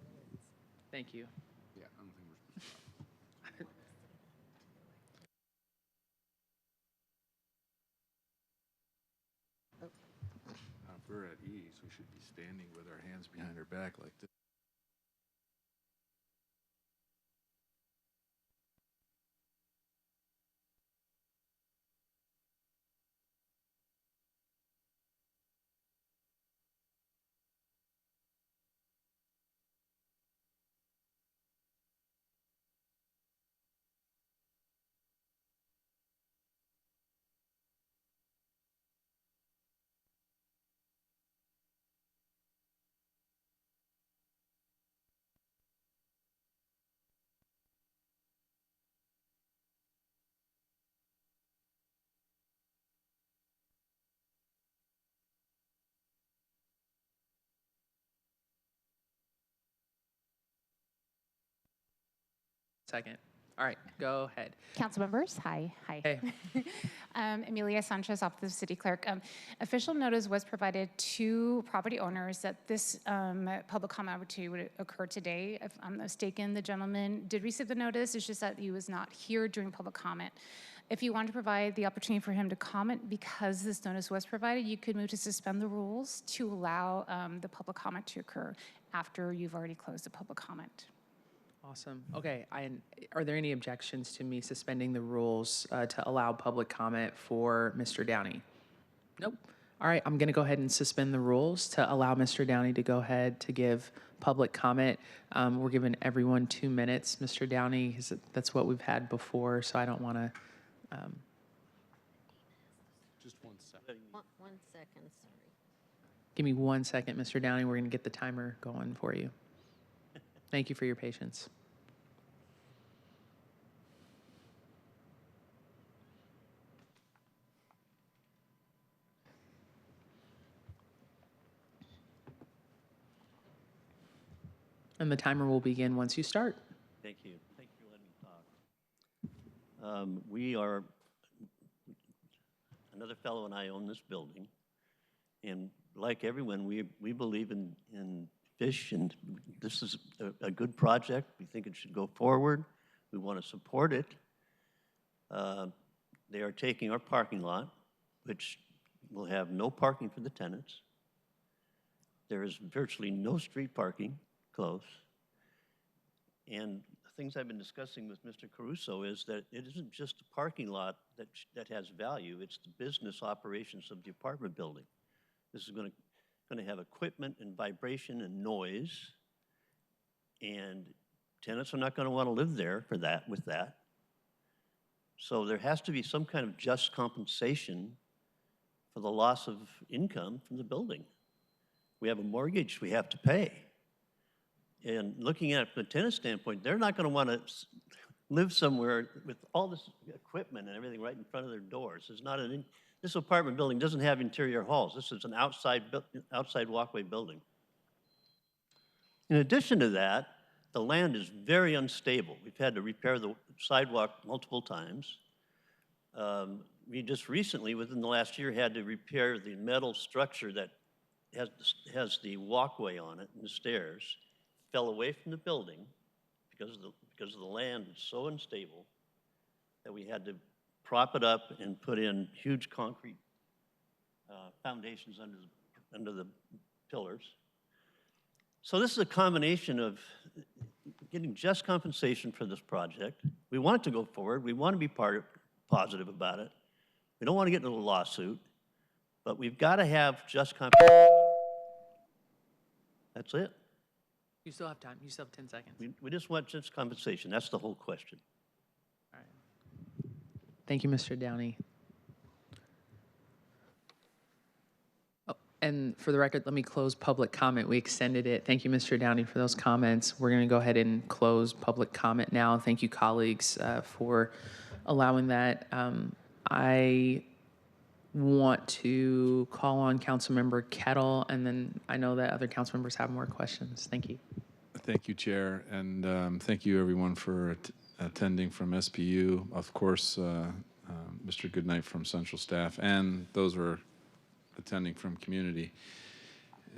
minutes. Thank you. Yeah, I don't think we're supposed to. If we're at ease, we should be standing with our hands behind our back like this. Second. All right, go ahead. Council members, hi. Hey. Emilia Sanchez, Office of City Clerk. Official notice was provided to property owners that this public comment opportunity would occur today. If I'm not mistaken, the gentleman did receive the notice. It's just that he was not here during public comment. If you want to provide the opportunity for him to comment because this notice was provided, you could move to suspend the rules to allow the public comment to occur after you've already closed the public comment. Awesome. Okay. Are there any objections to me suspending the rules to allow public comment for Mr. Downey? Nope. All right. I'm going to go ahead and suspend the rules to allow Mr. Downey to go ahead to give public comment. We're giving everyone 2 minutes. Mr. Downey, that's what we've had before, so I don't want to One second, sorry. Give me 1 second, Mr. Downey. We're going to get the timer going for you. Thank you for your patience. And the timer will begin once you start. Thank you. Thank you for letting me talk. We are, another fellow and I own this building. And like everyone, we believe in fish, and this is a good project. We think it should go forward. We want to support it. They are taking our parking lot, which will have no parking for the tenants. There is virtually no street parking close. And the things I've been discussing with Mr. Caruso is that it isn't just the parking lot that has value, it's the business operations of the apartment building. This is going to have equipment and vibration and noise, and tenants are not going to want to live there for that, with that. So there has to be some kind of just compensation for the loss of income from the building. We have a mortgage we have to pay. And looking at it from a tenant standpoint, they're not going to want to live somewhere with all this equipment and everything right in front of their doors. There's not this apartment building doesn't have interior halls. This is an outside walkway building. In addition to that, the land is very unstable. We've had to repair the sidewalk multiple times. We just recently, within the last year, had to repair the metal structure that has the walkway on it and the stairs. Fell away from the building because of the land is so unstable that we had to prop it up and put in huge concrete foundations under the pillars. So this is a combination of getting just compensation for this project. We want it to go forward. We want to be positive about it. We don't want to get into a lawsuit, but we've got to have just compensation. That's it. You still have time. You still have 10 seconds. We just want just compensation. That's the whole question. All right. Thank you, Mr. Downey. Oh, and for the record, let me close public comment. We extended it. Thank you, Mr. Downey, for those comments. We're going to go ahead and close public comment now. Thank you, colleagues, for allowing that. I want to call on Councilmember Kettle, and then I know that other council members have more questions. Thank you. Thank you, Chair, and thank you, everyone, for attending from SPU. Of course, Mr. Goodnight from Central Staff, and those who are attending from community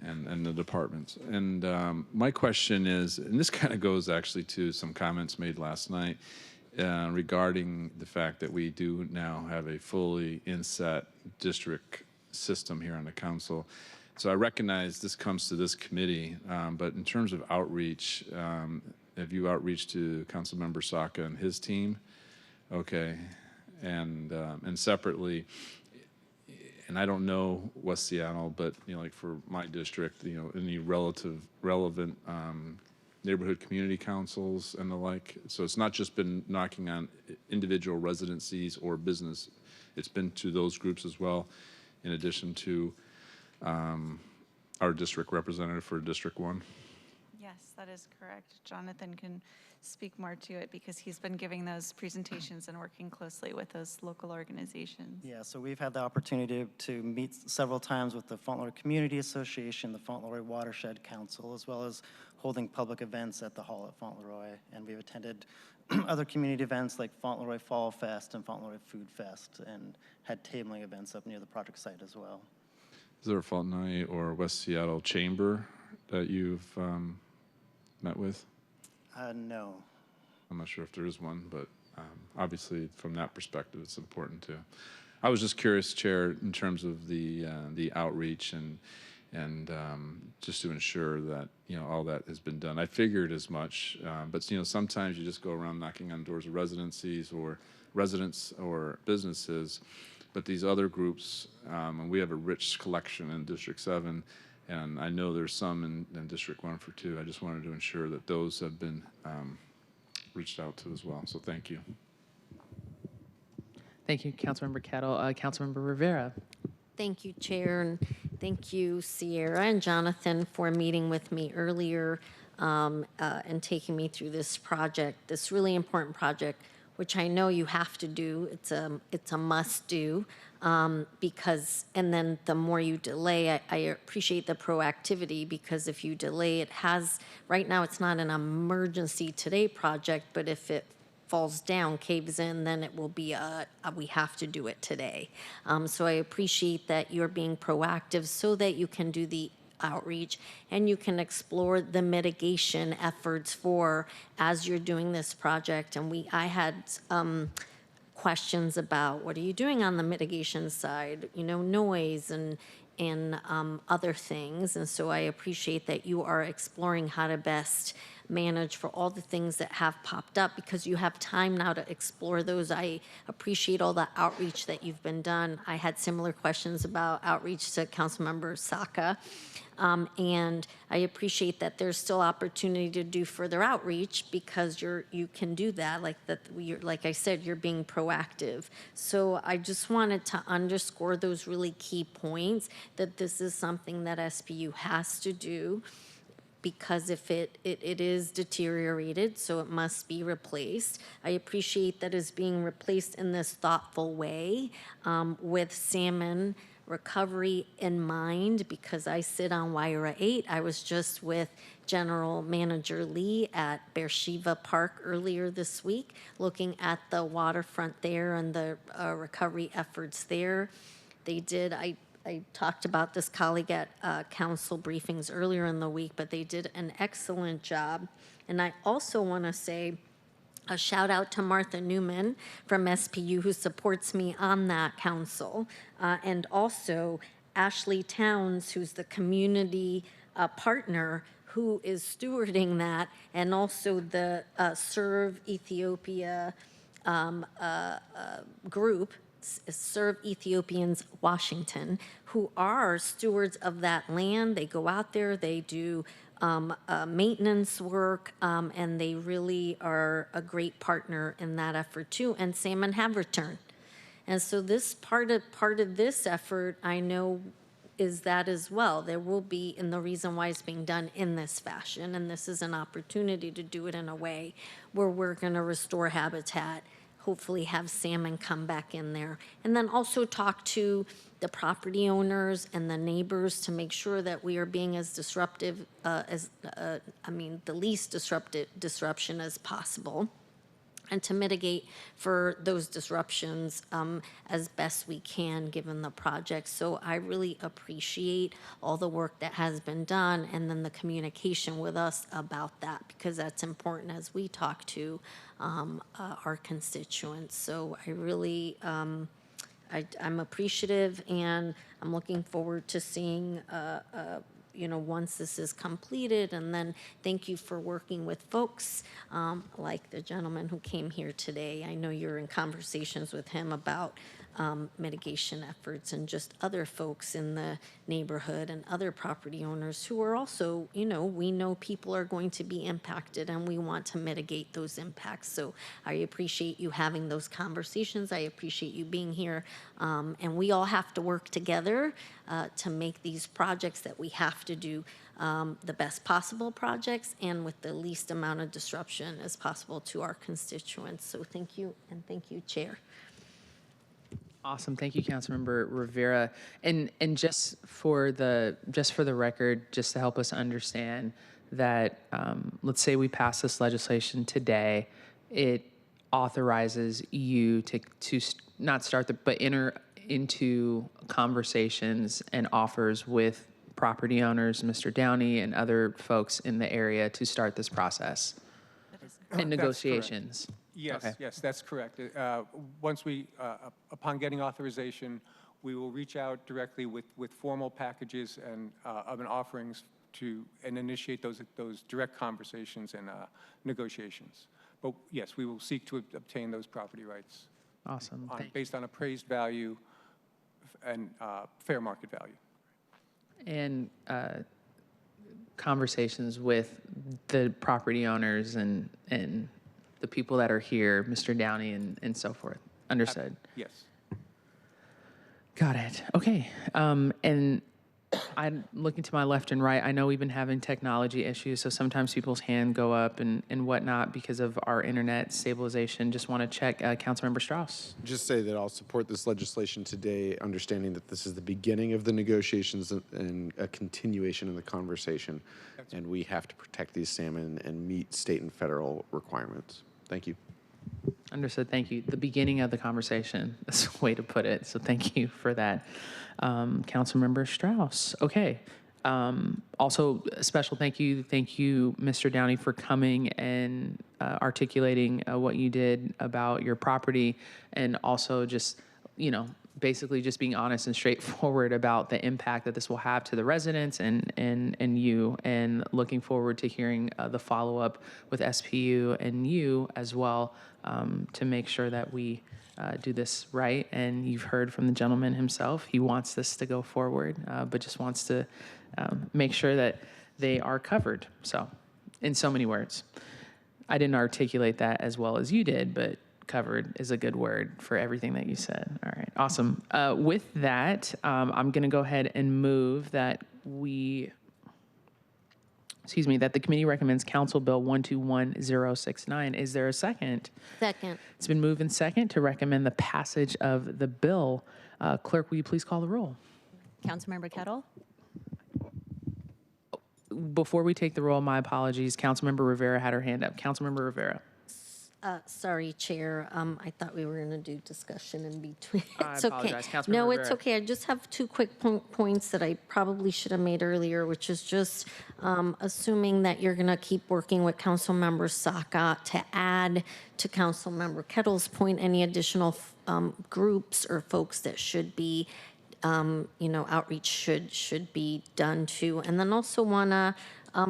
and the departments. And my question is, and this kind of goes actually to some comments made last night, regarding the fact that we do now have a fully inset district system here on the council. So I recognize this comes to this committee, but in terms of outreach, have you outreached to Councilmember Saka and his team? Okay, and separately, and I don't know West Seattle, but like for my district, any relevant neighborhood community councils and the like. So it's not just been knocking on individual residencies or business. It's been to those groups as well, in addition to our district representative for District 1. Yes, that is correct. Jonathan can speak more to it because he's been giving those presentations and working closely with those local organizations. Yeah, so we've had the opportunity to meet several times with the Fauntleroy Community Association, the Fauntleroy Watershed Council, as well as holding public events at the hall at Fauntleroy. And we've attended other community events like Fauntleroy Fall Fest and Fauntleroy Food Fest, and had tabling events up near the project site as well. Is there a Fauntleroy or West Seattle chamber that you've met with? No. I'm not sure if there is one, but obviously from that perspective, it's important too. I was just curious, Chair, in terms of the outreach and just to ensure that all that has been done. I figured as much, but sometimes you just go around knocking on doors of residencies or residents or businesses, but these other groups, and we have a rich collection in District 7. And I know there's some in District 1 for 2. I just wanted to ensure that those have been reached out to as well. So thank you. Thank you, Councilmember Kettle. Councilmember Rivera. Thank you, Chair, and thank you, Sierra and Jonathan, for meeting with me earlier and taking me through this project, this really important project, which I know you have to do. It's a must do because, and then the more you delay, I appreciate the proactivity because if you delay, it has, right now it's not an emergency today project, but if it falls down, caves in, then it will be we have to do it today. So I appreciate that you're being proactive so that you can do the outreach and you can explore the mitigation efforts for as you're doing this project. And I had questions about what are you doing on the mitigation side, noise and other things. And so I appreciate that you are exploring how to best manage for all the things that have popped up because you have time now to explore those. I appreciate all the outreach that you've been done. I had similar questions about outreach to Councilmember Saka. And I appreciate that there's still opportunity to do further outreach because you can do that. Like I said, you're being proactive. So I just wanted to underscore those really key points that this is something that SPU has to do because if it is deteriorated, so it must be replaced. I appreciate that it's being replaced in this thoughtful way with salmon recovery in mind because I sit on Waira 8. I was just with General Manager Lee at Beersheba Park earlier this week, looking at the waterfront there and the recovery efforts there. They did, I talked about this colleague at council briefings earlier in the week, but they did an excellent job. And I also want to say a shout out to Martha Newman from SPU who supports me on that council. And also Ashley Towns, who's the community partner who is stewarding that, and also the Serve Ethiopia group, Serve Ethiopians Washington, who are stewards of that land. They go out there, they do maintenance work, and they really are a great partner in that effort too. And salmon have returned. And so this part of this effort, I know, is that as well. There will be, and the reason why it's being done in this fashion, and this is an opportunity to do it in a way where we're going to restore habitat, hopefully have salmon come back in there, and then also talk to the property owners and the neighbors to make sure that we are being as disruptive the least disruption as possible, and to mitigate for those disruptions as best we can given the project. So I really appreciate all the work that has been done and then the communication with us about that because that's important as we talk to our constituents. So I really, I'm appreciative and I'm looking forward to seeing once this is completed. And then thank you for working with folks like the gentleman who came here today. I know you're in conversations with him about mitigation efforts and just other folks in the neighborhood and other property owners who are also, we know people are going to be impacted and we want to mitigate those impacts. So I appreciate you having those conversations. I appreciate you being here. And we all have to work together to make these projects that we have to do the best possible projects and with the least amount of disruption as possible to our constituents. So thank you, and thank you, Chair. Awesome. Thank you, Councilmember Rivera. And just for the record, just to help us understand that, let's say we pass this legislation today, it authorizes you to not start but enter into conversations and offers with property owners, Mr. Downey and other folks in the area to start this process and negotiations. Yes, okay. Yes, that's correct. Once we, upon getting authorization, we will reach out directly with formal packages and of an offerings and initiate those direct conversations and negotiations. But yes, we will seek to obtain those property rights. Awesome. Based on appraised value and fair market value. And conversations with the property owners and the people that are here, Mr. Downey and so forth. Understood. Yes. Got it. Okay. And I'm looking to my left and right. I know we've been having technology issues, so sometimes people's hand go up and whatnot because of our internet stabilization. Just want to check, Councilmember Strauss. Just say that I'll support this legislation today, understanding that this is the beginning of the negotiations and a continuation of the conversation. And we have to protect these salmon and meet state and federal requirements. Thank you. Understood. Thank you. The beginning of the conversation. That's a way to put it. So thank you for that, Councilmember Strauss. Okay. Also, a special thank you, Mr. Downey, for coming and articulating what you did about your property, and also just, basically just being honest and straightforward about the impact that this will have to the residents and you, and looking forward to hearing the follow-up with SPU and you as well, to make sure that we do this right. And you've heard from the gentleman himself. He wants this to go forward, but just wants to make sure that they are covered. So, in so many words. I didn't articulate that as well as you did, but covered is a good word for everything that you said. All right, awesome. With that, I'm going to go ahead and move that that the committee recommends Council Bill 121069. Is there a second? Second. It's been moved and second to recommend the passage of the bill. Clerk, will you please call the roll? Councilmember Kettle? Before we take the roll, my apologies. Councilmember Rivera had her hand up. Councilmember Rivera. Sorry, Chair. I thought we were going to do discussion in between. I It's apologize. okay. Councilmember No, it's Rivera. okay. I just have two quick points that I probably should have made earlier, which is just assuming that you're going to keep working with Councilmember Saka to add to Councilmember Kettle's point any additional groups or folks that should be outreach should be done to. And then also want to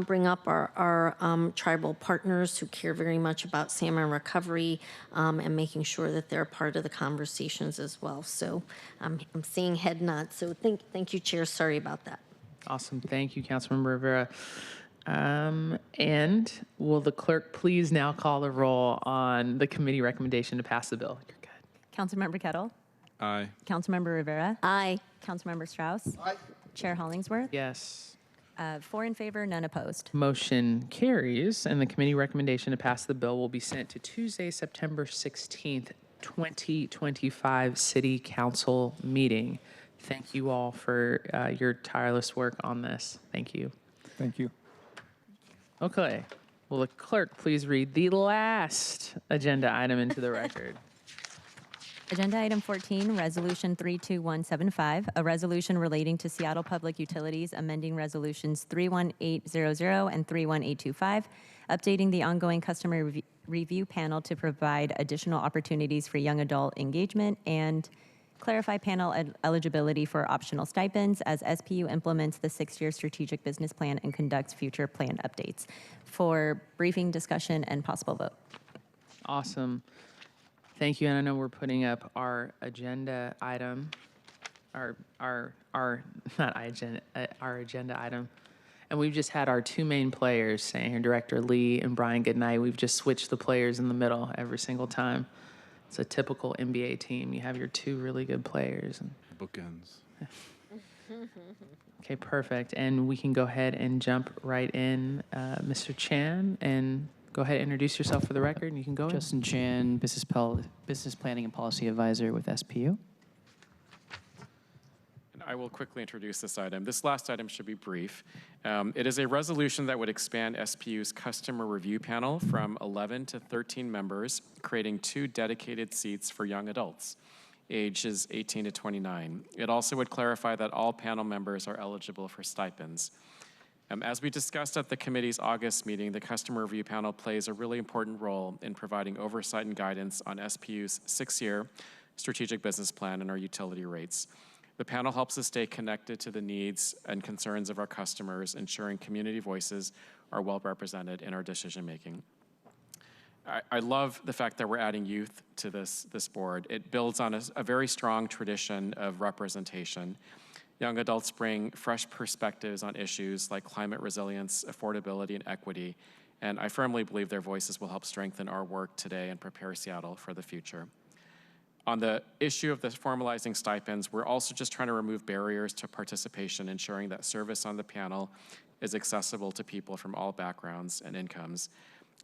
bring up our tribal partners who care very much about salmon recovery and making sure that they're part of the conversations as well. So I'm seeing head nods. So thank you, Chair. Sorry about that. Awesome. Thank you, Councilmember Rivera. And will the clerk please now call the roll on the committee recommendation to pass the bill? You're good. Councilmember Kettle? Aye. Councilmember Rivera? Aye. Councilmember Strauss? Aye. Chair Hollingsworth? Yes. 4 in favor, none opposed. Motion carries, and the committee recommendation to pass the bill will be sent to Tuesday, September 16th, 2025 City Council meeting. Thank you all for your tireless work on this. Thank you. Thank you. Okay. Will the clerk please read the last agenda item into the record? Agenda item 14, Resolution 32175, a resolution relating to Seattle Public Utilities amending Resolutions 31800 and 31825, updating the ongoing customer review panel to provide additional opportunities for young adult engagement, and clarify panel eligibility for optional stipends as SPU implements the 6-year strategic business plan and conducts future plan updates. For briefing, discussion, and possible vote. Awesome. Thank you, and I know we're putting up our agenda item, our agenda item, and we've just had our two main players saying here, Director Lee and Brian Goodnight. We've just switched the players in the middle every single time. It's a typical NBA team. You have your two really good players. Bookends. Okay, perfect, and we can go ahead and jump right in, Mr. Chan, and go ahead and introduce yourself for the record, and you can go ahead. Justin Chan, Business Planning and Policy Advisor with SPU. And I will quickly introduce this item. This last item should be brief. It is a resolution that would expand SPU's customer review panel from 11 to 13 members, creating 2 dedicated seats for young adults, ages 18 to 29. It also would clarify that all panel members are eligible for stipends. As we discussed at the committee's August meeting, the Customer Review Panel plays a really important role in providing oversight and guidance on SPU's 6-year strategic business plan and our utility rates. The panel helps us stay connected to the needs and concerns of our customers, ensuring community voices are well represented in our decision making. I love the fact that we're adding youth to this board. It builds on a very strong tradition of representation. Young adults bring fresh perspectives on issues like climate resilience, affordability, and equity, and I firmly believe their voices will help strengthen our work today and prepare Seattle for the future. On the issue of the formalizing stipends, we're also just trying to remove barriers to participation, ensuring that service on the panel is accessible to people from all backgrounds and incomes.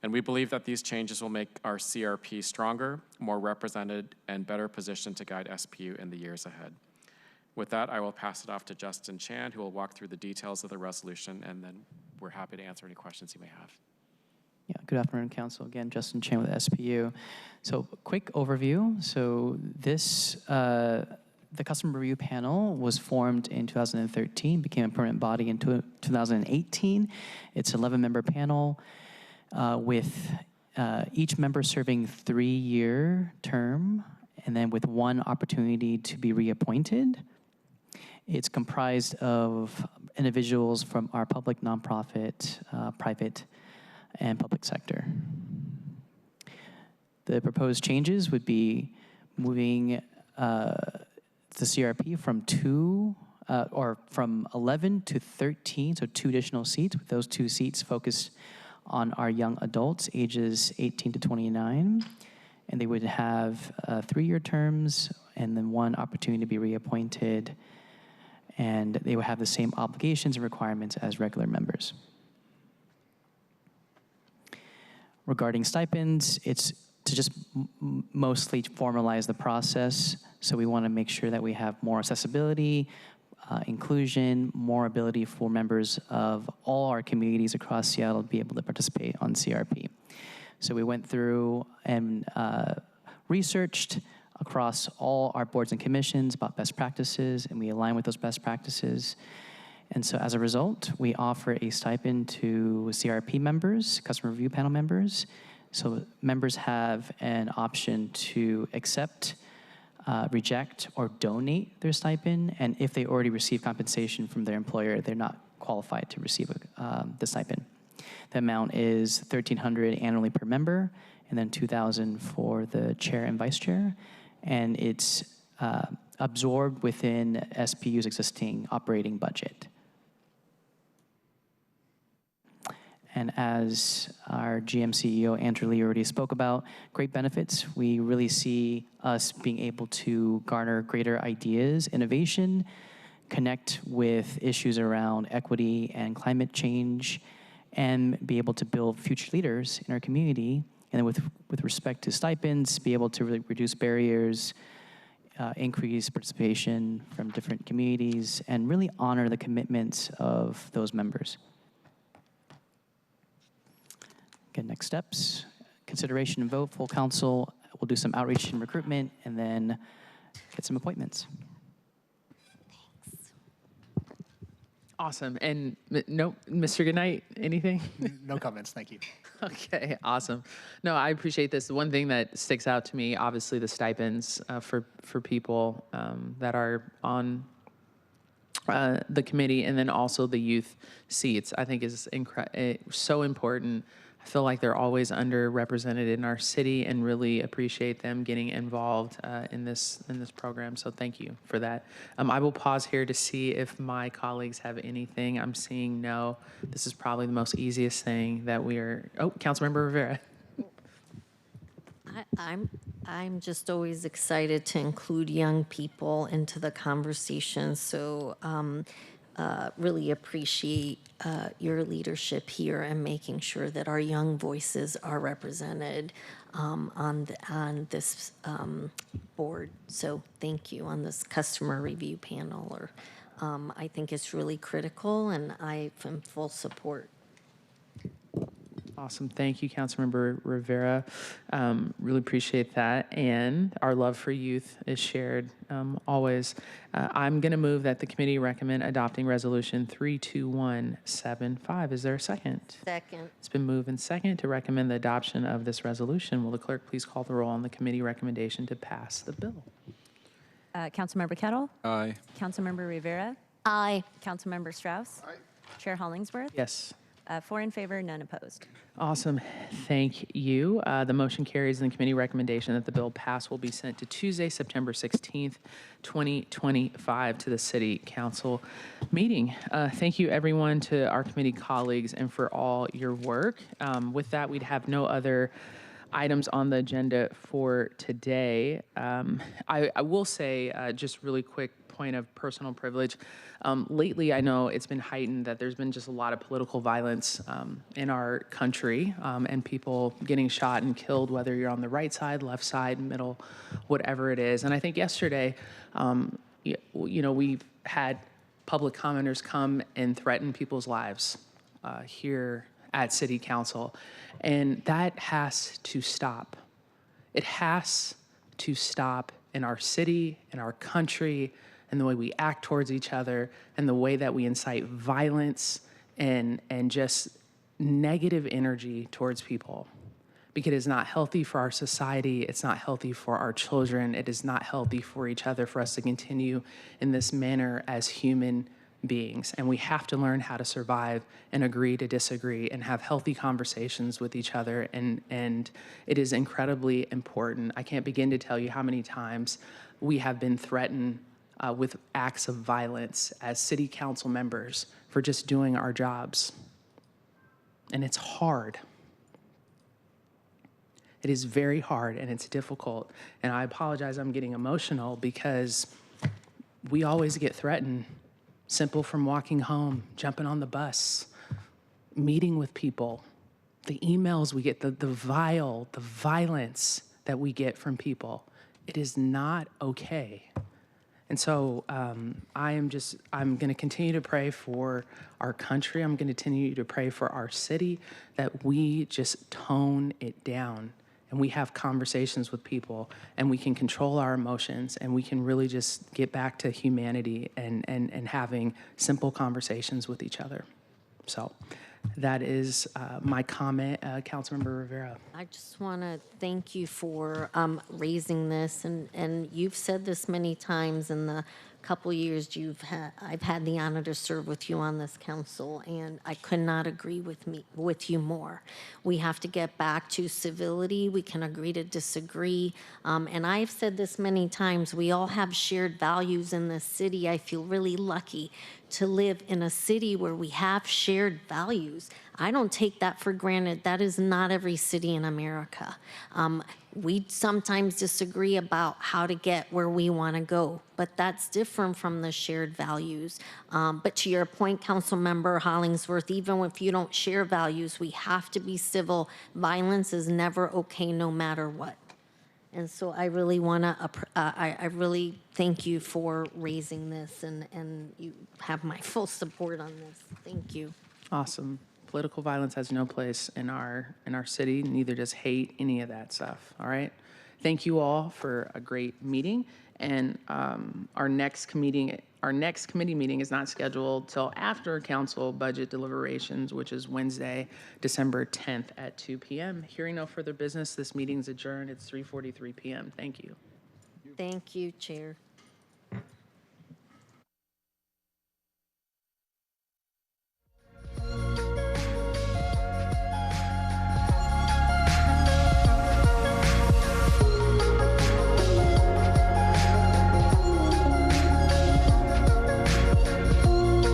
And we believe that these changes will make our CRP stronger, more represented, and better positioned to guide SPU in the years ahead. With that, I will pass it off to Justin Chan, who will walk through the details of the resolution, and then we're happy to answer any questions you may have. Yeah, good afternoon, Council. Again, Justin Chan with SPU. So, quick overview. So, the Customer Review Panel was formed in 2013, became a permanent body in 2018. It's an 11-member panel with each member serving 3-year term, and then with 1 opportunity to be reappointed. It's comprised of individuals from our public, nonprofit, private, and public sector. The proposed changes would be moving the CRP from 11 to 13, so 2 additional seats, with those 2 seats focused on our young adults, ages 18 to 29. And they would have 3-year terms and then 1 opportunity to be reappointed. And they would have the same obligations and requirements as regular members. Regarding stipends, it's to just mostly formalize the process. So we want to make sure that we have more accessibility, inclusion, more ability for members of all our communities across Seattle to be able to participate on CRP. So we went through and researched across all our boards and commissions about best practices, and we align with those best practices. And so as a result, we offer a stipend to CRP members, Customer Review Panel members. So members have an option to accept, reject, or donate their stipend. And if they already receive compensation from their employer, they're not qualified to receive the stipend. The amount is $1,300 annually per member, and then $2,000 for the chair and vice chair. And it's absorbed within SPU's existing operating budget. And as our GM CEO, Andrew Lee, already spoke about, great benefits. We really see us being able to garner greater ideas, innovation, connect with issues around equity and climate change, and be able to build future leaders in our community. And then with respect to stipends, be able to really reduce barriers, increase participation from different communities, and really honor the commitments of those members. Again, next steps, consideration and vote, full council. We'll do some outreach and recruitment, and then get some appointments. Thanks. Awesome. And no, Mr. Goodnight, anything? No comments, thank you. Okay, awesome. No, I appreciate this. The one thing that sticks out to me, obviously, the stipends for people that are on the committee, and then also the youth seats, I think is so important. I feel like they're always underrepresented in our city, and really appreciate them getting involved in this program. So thank you for that. I will pause here to see if my colleagues have anything. I'm seeing no. This is probably the most easiest thing that we are. Oh, Councilmember Rivera. I'm just always excited to include young people into the conversation. So really appreciate your leadership here and making sure that our young voices are represented on this board. So thank you on this customer review panel. I think it's really critical, and I am full support. Awesome. Thank you, Councilmember Rivera. Really appreciate that. And our love for youth is shared always. I'm going to move that the committee recommend adopting Resolution 32175. Is there a second? Second. It's been moved and second to recommend the adoption of this resolution. Will the clerk please call the roll on the committee recommendation to pass the bill? Councilmember Kettle? Aye. Councilmember Rivera? Aye. Councilmember Strauss? Aye. Chair Hollingsworth? Yes. 4 in favor, none opposed. Awesome. Thank you. The motion carries, and the committee recommendation that the bill pass will be sent to Tuesday, September 16th, 2025 to the City Council meeting. Thank you, everyone, to our committee colleagues, and for all your work. With that, we'd have no other items on the agenda for today. I will say, just really quick point of personal privilege. Lately, I know it's been heightened that there's been just a lot of political violence in our country, and people getting shot and killed, whether you're on the right side, left side, middle, whatever it is. And I think yesterday, we've had public commenters come and threaten people's lives here at City Council. And that has to stop. It has to stop in our city, in our country, and the way we act towards each other, and the way that we incite violence and just negative energy towards people. Because it is not healthy for our society, it's not healthy for our children, it is not healthy for each other for us to continue in this manner as human beings. And we have to learn how to survive and agree to disagree and have healthy conversations with each other. And it is incredibly important. I can't begin to tell you how many times we have been threatened with acts of violence as city council members for just doing our jobs. And it's hard. It is very hard and it's difficult. And I apologize, I'm getting emotional because we always get threatened. Simple from walking home, jumping on the bus, meeting with people, the emails we get, the violence that we get from people. It is not okay. And so I'm going to continue to pray for our country. I'm going to continue to pray for our city, that we just tone it down and we have conversations with people and we can control our emotions and we can really just get back to humanity and having simple conversations with each other. So that is my comment, Councilmember Rivera. I just want to thank you for raising this, and you've said this many times in the couple years I've had the honor to serve with you on this council, and I could not agree with you more. We have to get back to civility. We can agree to disagree, and I've said this many times. We all have shared values in this city. I feel really lucky to live in a city where we have shared values. I don't take that for granted. That is not every city in America. We sometimes disagree about how to get where we want to go, but that's different from the shared values. But to your point, Councilmember Hollingsworth, even if you don't share values, we have to be civil. Violence is never okay, no matter what. And so I really want to, I really thank you for raising this, and you have my full support on this. Thank you. Awesome. Political violence has no place in our city, neither does hate, any of that stuff, all right? Thank you all for a great meeting, and our next committee meeting is not scheduled till after council budget deliberations, which is Wednesday, December 10th at 2 p.m. Hearing no further business, this meeting is adjourned. It's 3:43 p.m. Thank you. Thank you, Chair.